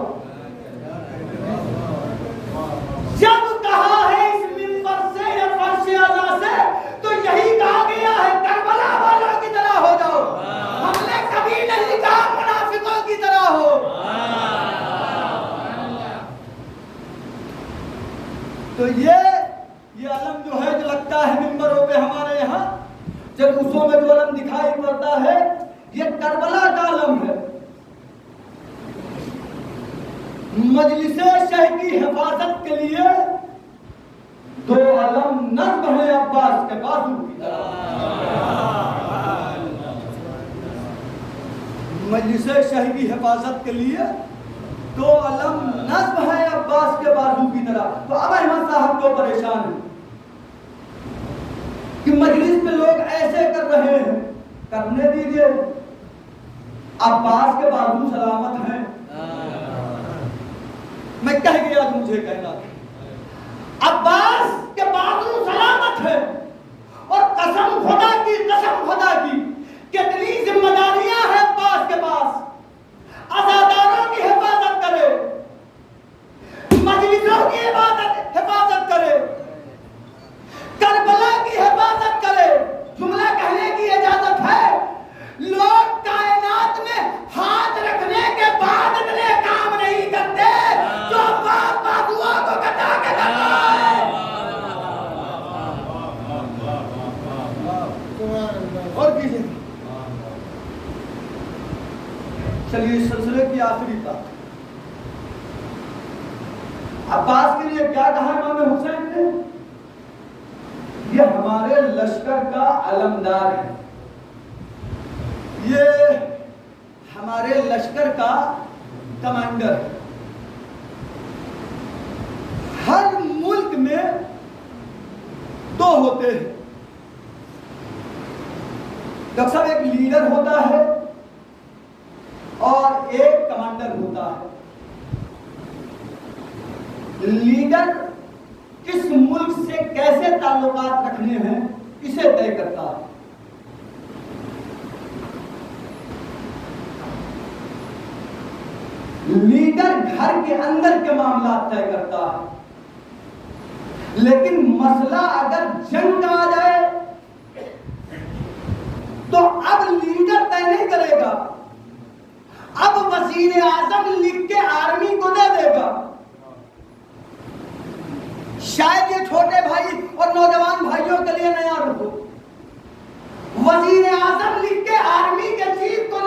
जब कहा है इस मिंबर से या फर्श आज़ा से, तो यही कहा गया है करबला वालों की तरह हो जाओ। हमने कभी नहीं कहा मुनाफिकों की तरह हो। तो ये अलम जो है, जो लगता है मिंबरों पे हमारे यहाँ जलूसों में जो अलम दिखाई पड़ता है, ये करबला का अलम है। मजलिसे शह की हिफाजत के लिए 2 अलम नस्ब है अब्बास के बाजू की तरह। मजलिसे शह की हिफाजत के लिए 2 अलम नस्ब है अब्बास के बाजू की तरह। तो अब अहमद साहब को परेशान है कि मजलिस में लोग ऐसे कर रहे हैं, करने दीजिए, अब्बास के बाजू सलामत हैं। मैं कह गया तो मुझे कहना था, अब्बास के बाजू सलामत है, और कसम खुदा की कितनी जिम्मेदारियां हैं अब्बास के पास। अज़ादारों की हिफाजत करे, मजलिसों की हिफाजत करे, करबला की हिफाजत करे। जुमला कहने की इजाजत है। लोग कायनात में हाथ रखने के बाद इतने काम नहीं करते जो बाजुओं को कटा के करता है। और कीजिए, चलिए इस सिलसिले की आखिरी बात, अब्बास के लिए क्या कहा इमाम हुसैन ने? ये हमारे लश्कर का अलमदार है, ये हमारे लश्कर का कमांडर है। हर मुल्क में 2 होते हैं, डॉक्टर साहब, एक लीडर होता है और एक कमांडर होता है। लीडर किस मुल्क से कैसे ताल्लुकात रखने हैं इसे तय करता है। लीडर घर के अंदर के मामला तय करता है, लेकिन मसला अगर जंग का आ जाए तो अब लीडर तय नहीं करेगा, अब वजीर आजम लिख के आर्मी को दे देगा। शायद ये छोटे भाई और नौजवान भाइयों के लिए नया रुख हो, वजीर आजम लिख के आर्मी के चीफ को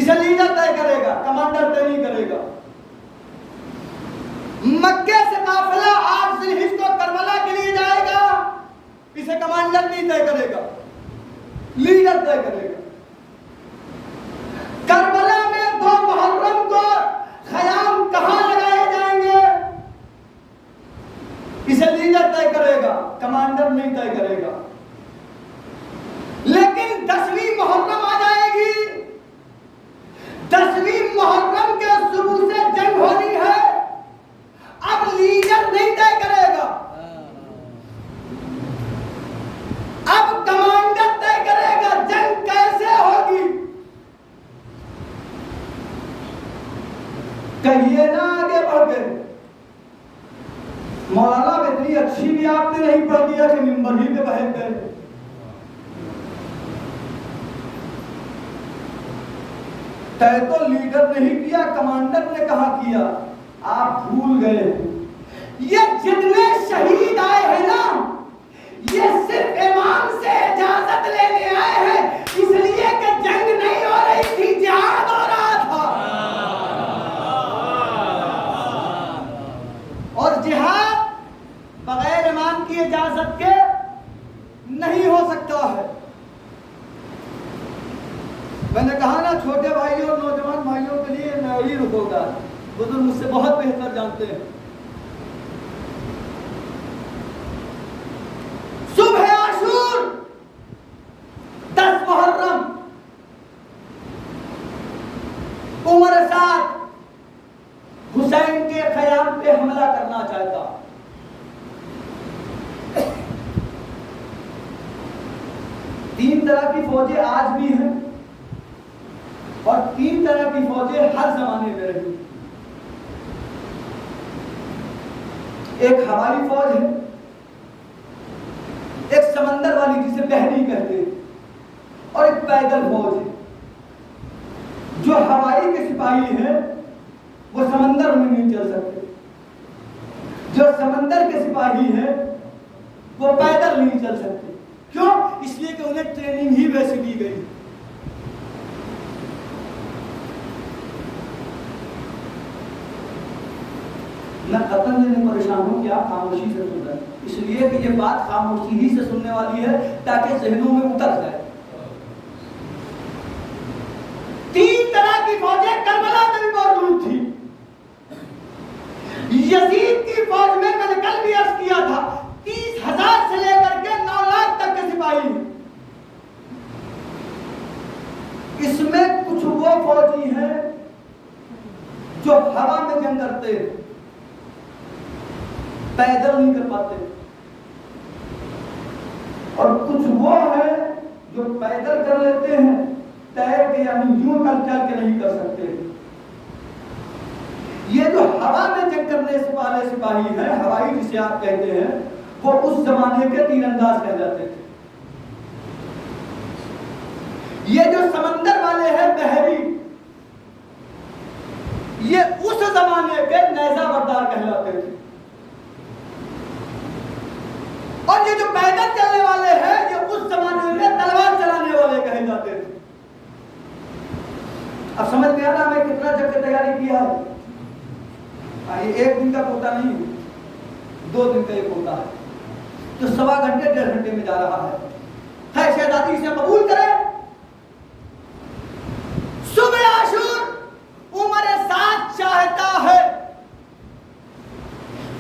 इसे लीडर तय करेगा, कमांडर तय नहीं करेगा। मक्के से काफिला 8 जिलहिज को करबला के लिए जाएगा, इसे कमांडर नहीं तय करेगा, लीडर तय करेगा। करबला में 2 मुहर्रम को खयाम कहां लगाए जाएंगे, इसे लीडर तय करेगा, कमांडर नहीं तय करेगा। लेकिन 10वीं मुहर्रम आ जाएगी, 10वीं मुहर्रम के सुबह से जंग होनी है, अब लीडर नहीं तय करेगा, अब कमांडर तय करेगा जंग कैसे होगी। कहिए ना आगे बढ़ गए। मौलाना में इतनी अच्छी भी आपने नहीं पढ़ दिया कि मिंबर ही पे बहक गए। तय तो लीडर नहीं किया, कमांडर ने कहा किया, आप भूल गए। ये जितने शहीद आए हैं ना, ये सिर्फ इमाम से इजाजत लेने आए हैं, इसलिए कि जंग नहीं हो रही थी, जिहाद हो रहा था। और जिहाद बगैर इमाम की इजाजत के नहीं हो सकता है। मैंने कहा ना, छोटे भाइयों और नौजवान भाइयों के लिए मैं ही रुकूंगा, बुजुर्ग मुझसे बहुत बेहतर जानते हैं। सुबह आशूर 10 मुहर्रम उमर साथ हुसैन के खयाम पे हमला करना चाहता। तीन तरह की फौजें आज भी हैं और 3 तरह की फौजें हर जमाने में रही। एक हवाई फौज है, एक समंदर वाली जिसे बहरी कहते हैं, और एक पैदल फौज है। जो हवाई के सिपाही हैं वो समंदर में नहीं चल सकते, जो समंदर के सिपाही हैं वो पैदल नहीं चल सकते। क्यों? इसलिए कि उन्हें ट्रेनिंग ही वैसी दी गई। मैं कतन लेने परेशान हूं कि आप खामोशी से सुन रहे हैं, इसलिए कि ये बात खामोशी ही से सुनने वाली है ताकि जहनों में उतर जाए। 3 तरह की फौजें करबला में भी मौजूद थी। यजीद की फौज में मैंने कल भी अर्ज किया था 30,000 से लेकर के 9 लाख तक के सिपाही। इसमें कुछ वो फौजी हैं जो हवा में जंग करते हैं, पैदल नहीं कर पाते, और कुछ वो है जो पैदल कर लेते हैं, तैर के यानी यूं चल के नहीं कर सकते। ये जो हवा में जंग करने वाले सिपाही हैं, हवाई जिसे आप कहते हैं, वो उस जमाने के तीरंदाज कहलाते थे। ये जो समंदर वाले हैं बहरी, ये उस जमाने के नेज़ा बरदार कहलाते थे। और ये जो पैदल चलने वाले हैं, ये उस जमाने में तलवार चलाने वाले कहे जाते थे। अब समझ में आना मैं कितना जग की तैयारी किया है। ये 1 दिन का कोटा नहीं, 2 दिन का ये कोटा है, जो 1.25 घंटे 1.5 घंटे में जा रहा है। शहजादी इसे कबूल करे। सुबह आशूर उमर साथ चाहता है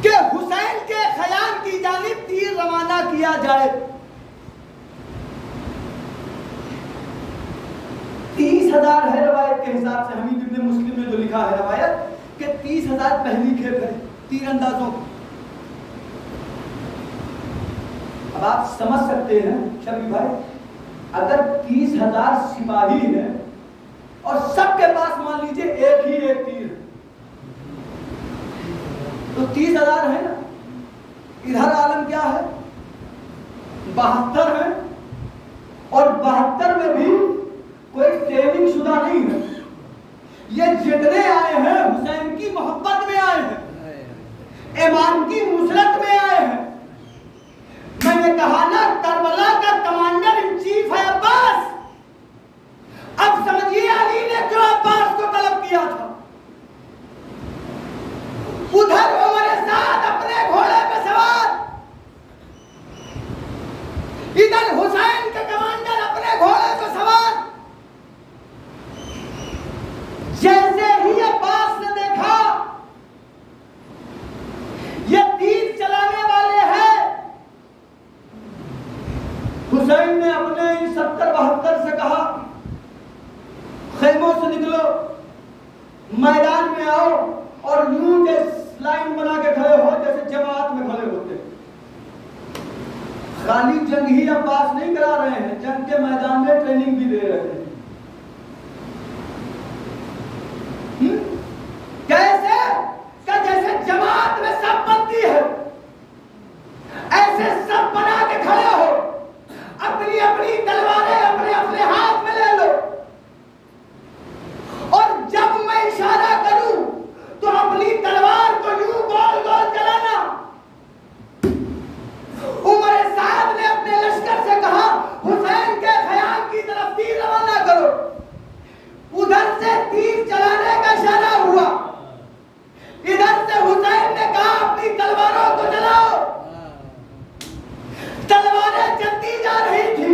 कि हुसैन के खयाम की जानिब तीर रवाना किया जाए। 30,000 है रवायत के हिसाब से, हमीद इब्न मुस्लिम में जो लिखा है रवायत कि 30,000 पहली खेप है तीरंदाजों की। अब आप समझ सकते हैं शबी भाई, अगर 30,000 सिपाही हैं और सबके पास मान लीजिए एक ही एक तीर, तो 30,000 है ना। इधर आलम क्या है, 72 है, और 72 में भी कोई ट्रेनिंग शुदा नहीं है। ये जितने आए हैं हुसैन की मोहब्बत में आए हैं, इमाम की नुसरत में आए हैं। मैंने कहा ना, करबला का कमांडर इन चीफ है अब्बास। अब समझिए, अली ने जो जैसे लाइन बना के खड़े हो जैसे जमात में खड़े होते। खाली जंग ही अब्बास नहीं करा रहे हैं, जंग के मैदान में ट्रेनिंग भी दे रहे हैं। कैसे क्या जैसे जमात में सब बनती है, ऐसे सब बना के खड़े हो, अपनी अपनी तलवारें अपने अपने हाथ में ले लो, और जब मैं इशारा करूं तो अपनी तलवार को यूं गोल गोल चलाना। उमर साद ने अपने लश्कर से कहा, हुसैन के खयाम की तरफ तीर रवाना करो। उधर से तीर चलाने का इशारा हुआ, इधर से हुसैन ने कहा अपनी तलवारों को चलाओ। तलवारें चलती जा रही थी,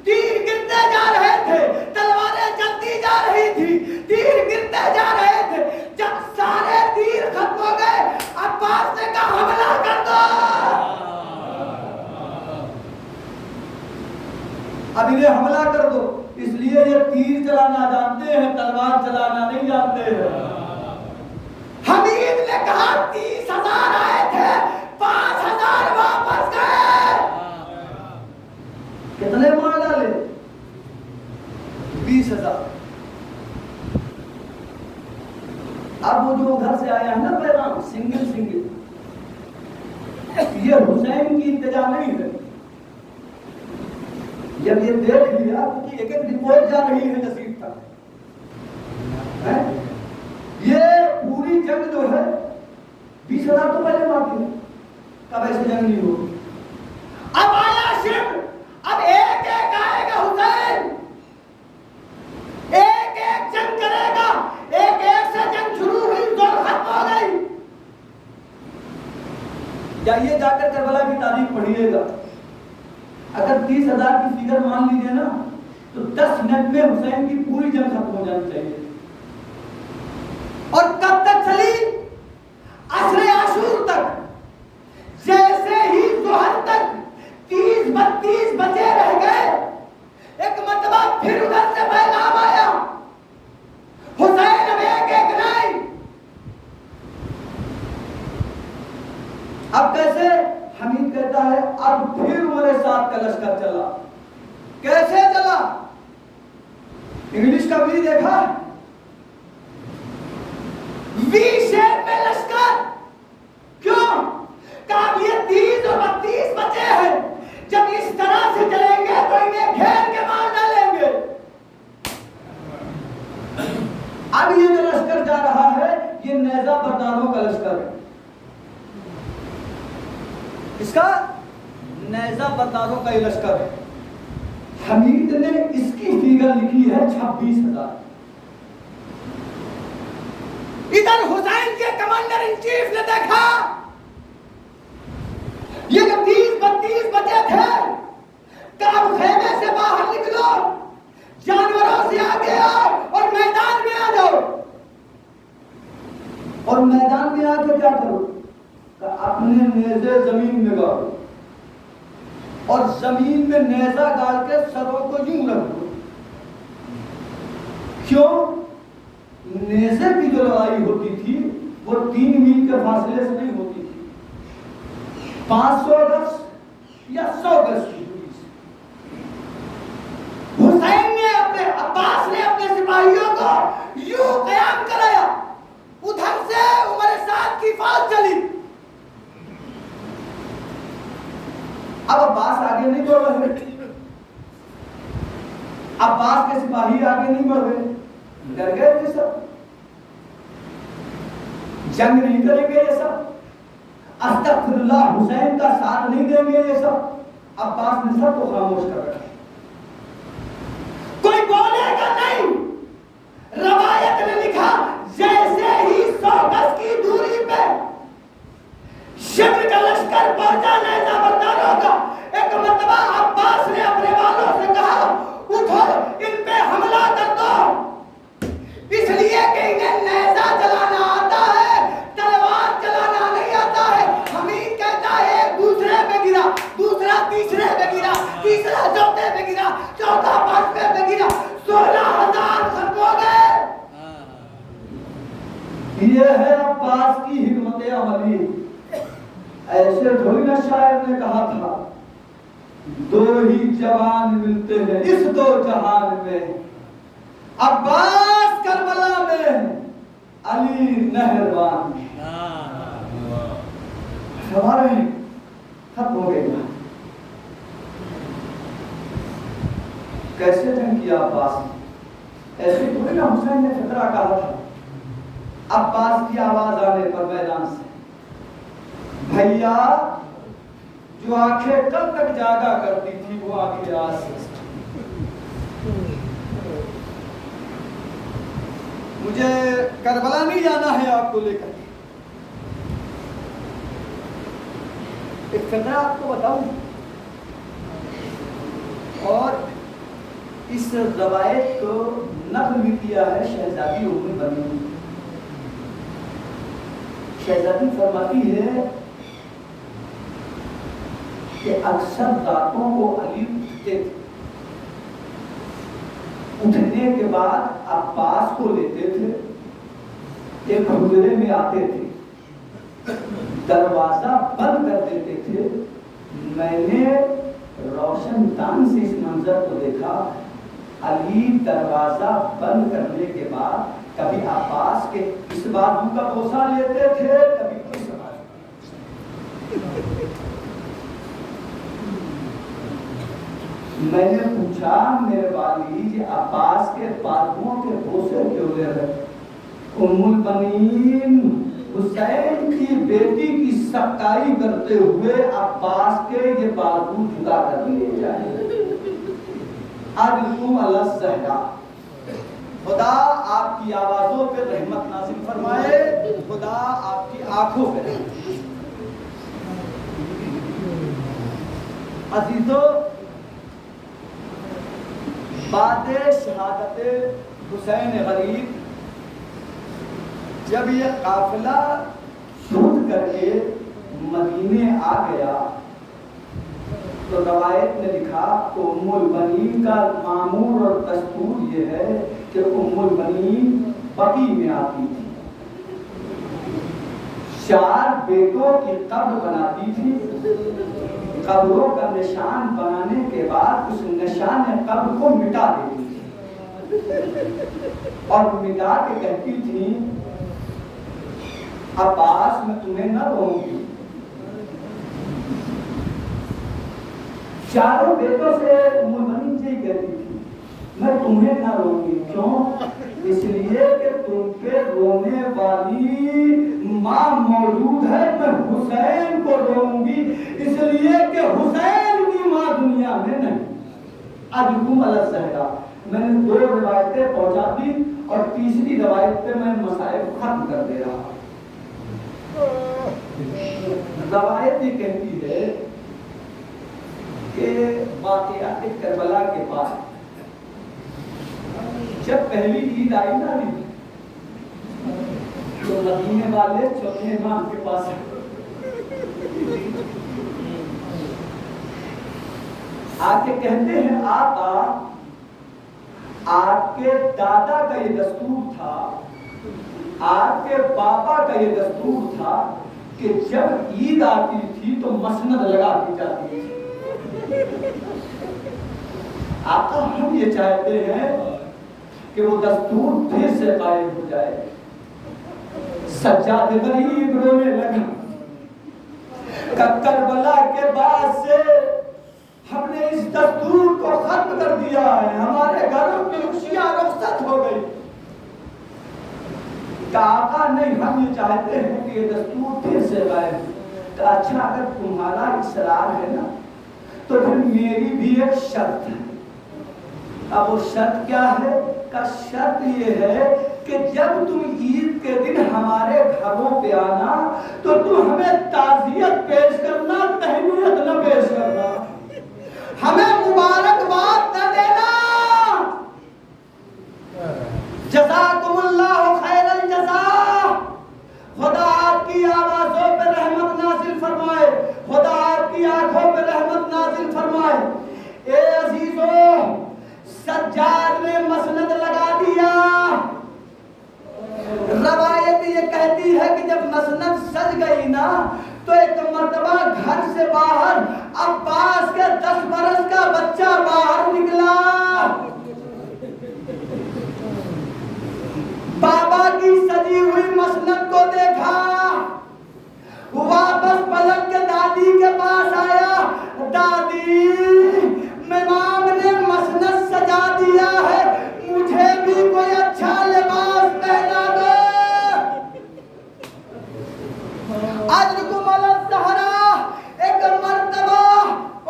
तीर गिरते जा रहे थे, तलवारें चलती जा रही थी, तीर गिरते जा रहे थे। जब सारे तीर खत्म हो गए, अब्बास ने कहा हमला कर दो। अब इन्हें हमला कर दो, इसलिए ये तीर चलाना जानते हैं, तलवार चलाना नहीं जानते हैं। हमीद ने कहा 30,000 आए थे, 5,000 वापस गए। कितने मार डाले? 20,000। अब वो जो उधर से आया है ना पैगाम, सिंगल सिंगल, ये हुसैन की इंतजा नहीं है। जब ये देख लिया कि एक एक रिपोर्ट जा रही है नसीब तक, ये पूरी जंग जो है 20,000 तो पहले मार दी, कब ऐसे जंग नहीं होगी। अब आया शिव, अब एक एक आएगा हुसैन, एक एक जंग करेगा, एक एक से जंग शुरू हुई, जोर खत्म हो गई। जाइए जाकर करबला की तारीख पढ़िएगा, अगर 30,000 की फिगर मान लीजिए ना, तो 10 मिनट में हुसैन की पूरी जंग खत्म हो जानी चाहिए। और कब तक चली? असरे आशूर तक। जैसे ही जोहर तक 30-32 बचे रह गए, एक मतबा फिर उधर से पैगाम आया, हुसैन अब एक एक नहीं। अब कैसे? हमीद कहता है अब फिर उमर साद का लश्कर चला। कैसे चला? इंग्लिश का भी देखा, वी शेप में लश्कर। क्यों? कहा ये 30 और 32 बचे हैं, जब इस तरह से चलेंगे तो इन्हें घेर के मार डालेंगे। अब ये जो लश्कर जा रहा है, ये नेजा बरदारों का लश्कर है। इसका नेजा बरदारों का ये लश्कर है। हमीद ने इसकी फिगर लिखी है 26,000। इधर हुसैन के कमांडर इन चीफ ने देखा ये जो 30-32 बचे थे, कब खेमे से बाहर निकलो, जानवरों से आगे आओ और मैदान में आ जाओ। और मैदान में आके क्या करो? अपने नेज़े जमीन में गाड़ो, और जमीन में नेज़ा गाड़ के सरों को यूं रख दो। क्यों? नेज़े की जो लड़ाई होती थी वो 3 मील के फासले से नहीं होती थी, 500 गज या 100 गज की दूरी से। हुसैन ने अपने, अब्बास ने अपने सिपाहियों को यूं कयाम कराया, उधर से उमर साद की फौज चली। अब अब्बास आगे नहीं बढ़ रहे, अब्बास के सिपाही आगे नहीं बढ़ रहे, डर गए ये सब, जंग नहीं करेंगे ये सब, अस्तगफिरुल्लाह हुसैन का साथ नहीं देंगे ये सब। अब्बास ने सबको खामोश कर रखा, कोई बोलेगा नहीं। रवायत ने लिखा जैसे ही 100 गज की दूरी पे शिब्र का लश्कर पहुंचा नेज़ा बरदारों का, एक मतबा अब्बास ने अपने वालों से कहा उठो इन पे हमला कर दो, इसलिए कि इन्हें नेज़ा चलाना आता है, तलवार चलाना नहीं आता है। हमीद कहता है एक दूसरे पे गिरा, दूसरा तीसरे पे गिरा, तीसरा चौथे पे गिरा, चौथा पांचवें पे गिरा, 16,000 खत्म हो गए। ये है अब्बास अब्बास की हिकमत अमली। ऐसे थोड़ी ना शायर ने कहा था, दो ही जवान मिलते हैं इस दो जहान में, अब्बास करबला में, अली नहरवान। हमारे खत्म हो गई बात। कैसे जंग किया अब्बास? ऐसे थोड़ी ना हुसैन ने फितरा कहा था। अब्बास की आवाज आने पर मैदान से, भैया जो आंखें कल तक जागा करती थी वो आंखें आज से, मुझे करबला नहीं जाना है आपको लेकर। एक फितरा आपको बताऊं, और इस रवायत को नक़ल भी किया है शहजादी उम्मे बनी। शहजादी फरमाती है कि अक्सर रातों को अली उठते थे, उठने के बाद अब्बास को लेते थे, एक हुजरे में आते थे, दरवाजा बंद कर देते थे। मैंने रोशनदान से इस मंजर को देखा, अली दरवाजा बंद करने के बाद कभी अब्बास के इस बाजू का बोसा लेते थे, कभी इस बाजू। मैंने पूछा, मेरे वाली जी अब्बास के बाजुओं के बोसे क्यों ले रहे? उम्मुल बनीन हुसैन की बेटी की सख्ताई करते हुए अब्बास के ये बाजू जुदा कर लिए जाए। आज तुम अल्लाह सहरा, खुदा आपकी आवाजों पे रहमत नाज़िल फरमाए, खुदा आपकी आंखों पे रहमत। अजीजों, बाद शहादत हुसैन गरीब जब ये काफिला शूट करके मदीने आ गया तो रवायत ने लिखा तो उम्मुल बनीन का मामूर और दस्तूर ये है कि उम्मुल बनीन बकी में आती थी, 4 बेटों की कब्र बनाती थी। कब्रों का निशान बनाने के बाद उस निशान कब्र को मिटा देती थी और मिटा के कहती थी, अब्बास मैं तुम्हें न रोऊंगी। 4 बेटों से उम्मुल जी कहती थी, मैं तुम्हें न रोऊंगी। क्यों? इसलिए कि तुम पे रोने वाली माँ मौजूद है। मैं हुसैन को रोऊंगी इसलिए कि हुसैन की माँ दुनिया में नहीं। आज हुकुम अल्लाह सहरा, मैंने 2 रिवायतें पहुंचा दी और तीसरी रिवायत पे मैं मसाइल खत्म कर दे रहा। रवायत ये कहती है कि वाक़यात करबला के बाद जब पहली ईद आई ना तो मदीने वाले चौथे इमाम के पास आके कहते हैं, आका आपके दादा का ये दस्तूर था, आपके पापा का ये दस्तूर था कि जब ईद आती थी तो मसनद लगा दी जाती थी। आका हम ये चाहते हैं कि वो दस्तूर फिर से कायम हो जाए। सज्जाद गरीब रोने लगा, करबला के बाद से हमने इस दस्तूर को खत्म कर दिया है, हमारे घरों की खुशियां रुखसत हो गई। आका नहीं, हम ये चाहते हैं कि ये दस्तूर फिर से कायम हो। अच्छा अगर तुम्हारा इसरार है ना तो फिर मेरी भी एक शर्त है। अब वो शर्त क्या है? का शर्त ये है कि जब तुम ईद के दिन हमारे घरों पे आना तो तुम हमें ताज़ियत पेश करना, तहनीयत न पेश करना, हमें मुबारकबाद न देना। जज़ाकुमुल्लाहु खैरल जज़ा। खुदा आपकी आवाज़ों पे रहमत नाज़िल फरमाए, खुदा आपकी आंखों पे रहमत नाज़िल फरमाए। ए अजीजों, सज्जाद ने मसनद लगा दिया। रवायत ये कहती है कि जब बाहर अब्बास के 10 बरस का बच्चा बाहर निकला। बाबा की सजी हुई मसनद को देखा, वापस पलट के दादी के पास आया। दादी, इमाम ने मसनद सजा दिया है, मुझे भी कोई अच्छा लिबास पहना दो। अजरकुम अल-ज़हरा, एक मर्तबा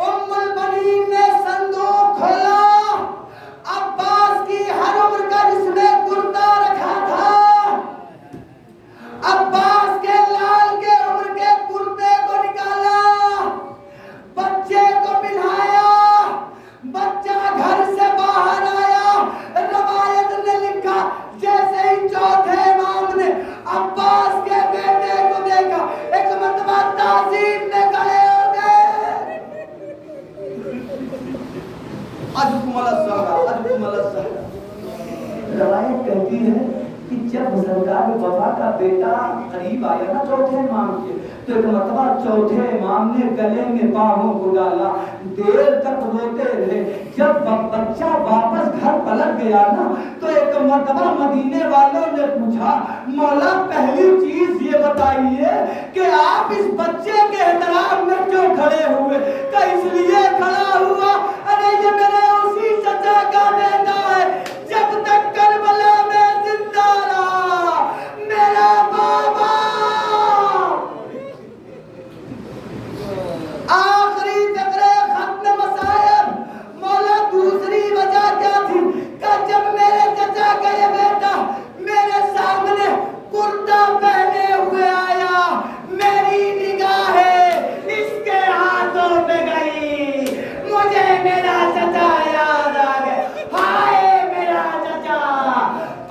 उम्मुल बनीन ने संदूक खोला। अब्बास की हर उम्र का जिसमें कुर्ता रखा था, अब्बास के लाल के उम्र के कुर्ते को निकाला, बच्चे को पिन्हाया, बच्चा घर से बाहर आया। रवायत ने लिखा, जैसे ही चौथे इमाम ने अब्बास के बेटे को देखा, एक मर्तबा ताज़ीम में खड़े हो गए। अजकुम अल-ज़हरा। रवायत कहती है कि जब सरकार वफा का बेटा करीब आया ना चौथे इमाम के, तो एक मर्तबा चौथे इमाम ने गले में बाहों को डाला, देर तक रोते रहे। जब बच्चा वापस घर पलट गया ना, तो एक मर्तबा मदीने वालों ने पूछा, मौला पहली चीज ये बताइए कि आप इस बच्चे के एहतराम में क्यों खड़े हुए? का इसलिए खड़ा हुआ, अरे ये मेरे उसी चचा का बेटा है, जब तक करबला में जिंदा रहा मेरा बाबा। आखिरी फकरे खत्म मसायब। मौला दूसरी वजह क्या थी? कि जब मेरे चचा का ये बेटा मेरे सामने कुर्ता पहने हुए आया, मेरी निगाहें इसके हाथों पे गई, मुझे मेरा चचा याद आ गया। हाय मेरा चचा,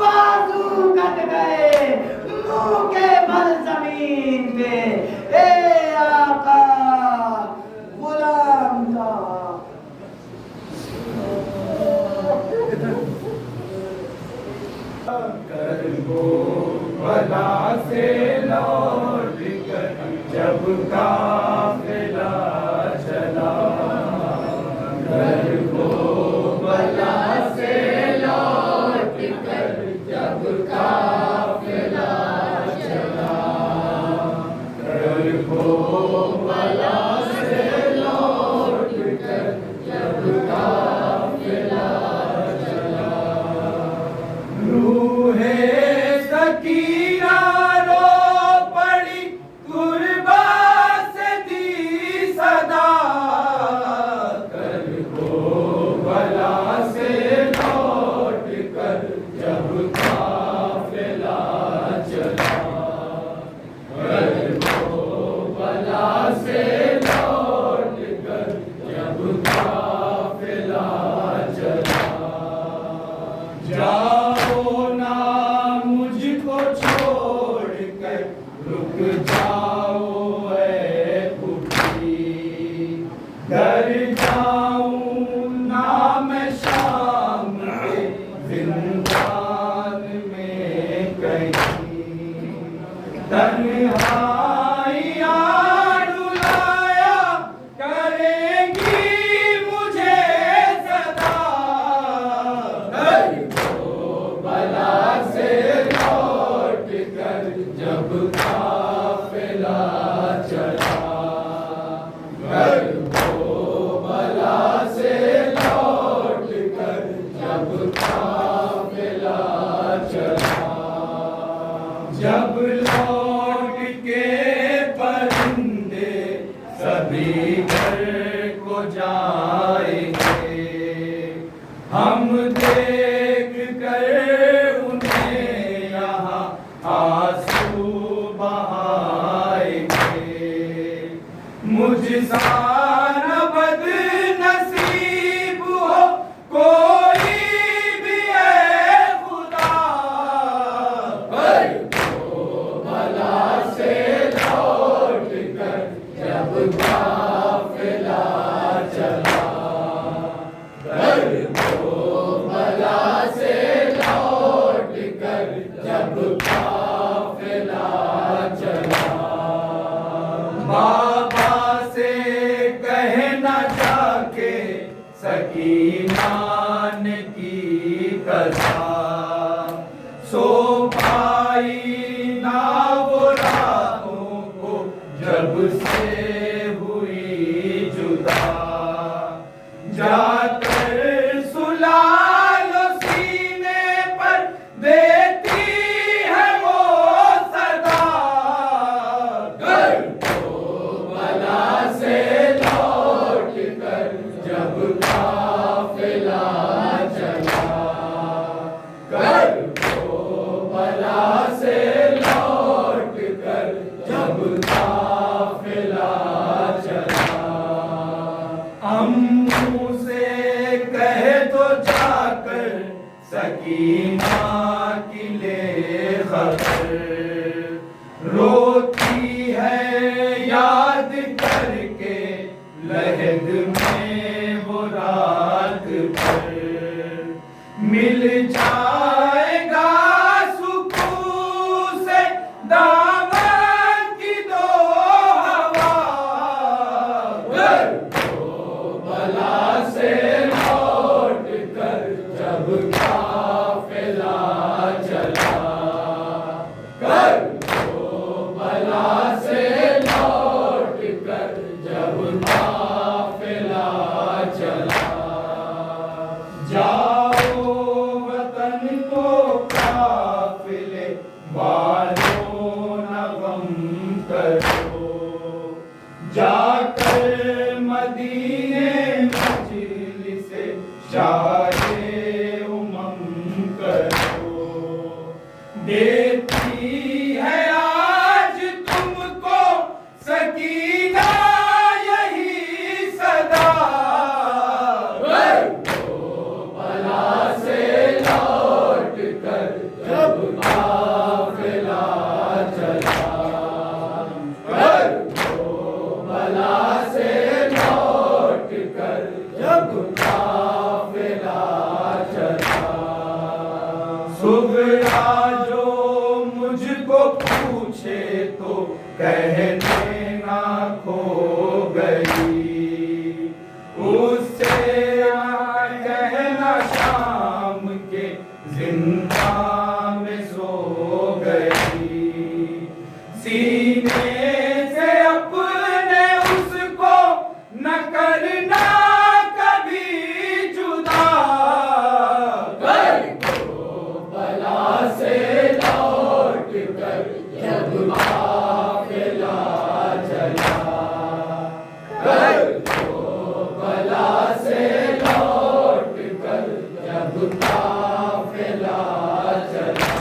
बाजू कट गए, मुंह के बल जमीन पे। ए आका, गुलाम था। करबला से लौट कर जब काफिला चला, करबला से लौट कर जब काफिला चला, करबला से लौट कर जब काफिला चला, रूहे सकीना रो पड़ी कुर्बा से दी सदा, करबला से लौट कर जब काफिला चला, करबला से लौट कर जब काफिला चला, जाओ ना मुझको छोड़ कर, रुक जाओ ऐ पुत्री, घर जाऊं ना मैं शाम के जिंदान में कहीं, तन्हाइयाँ रुलाया करेंगी मुझे सदा, करबला से लौट कर जब काफिला चला, करबला से लौट कर जब काफिला चला, जब लौट के परिंदे सभी घर को जाएंगे, हम देख कर उन्हें यहाँ आंसू बहाएंगे, मुझसा न बदनसीब हो कोई भी है खुदा, करबला से लौट कर जब काफिला चला, करबला से लौट कर जब काफिला चला, बाबा से बला से लौट कर जब काफिला चला, अम्मू से कहे तो जाकर सकीना की ले खबर, रोती है याद करके लहद में वो रात भर, मिल जाएगा सुकून से दामन की दो हवा, बला से लौट कर जब काफिला चला, बला से लौट कर जब काफिला चला, जाओ वतन को काफिले वालों न गम करो, जाकर मदीने मजलिसे शाहे उमंग करो, देती है आज तुमको सकीना यही सदा, बला से लौट कर जब काफिला चला, बला से लौट कर जब काफिला चला, सुगरा जो मुझको पूछे तो कह देना खो गई, उससे कहना शाम के जिंदा में सो गई, सीने से अपने उसको न करना कभी जुदा, बला से लौट कर जब काफिला चला, बला से लौट कर जब काफिला चला।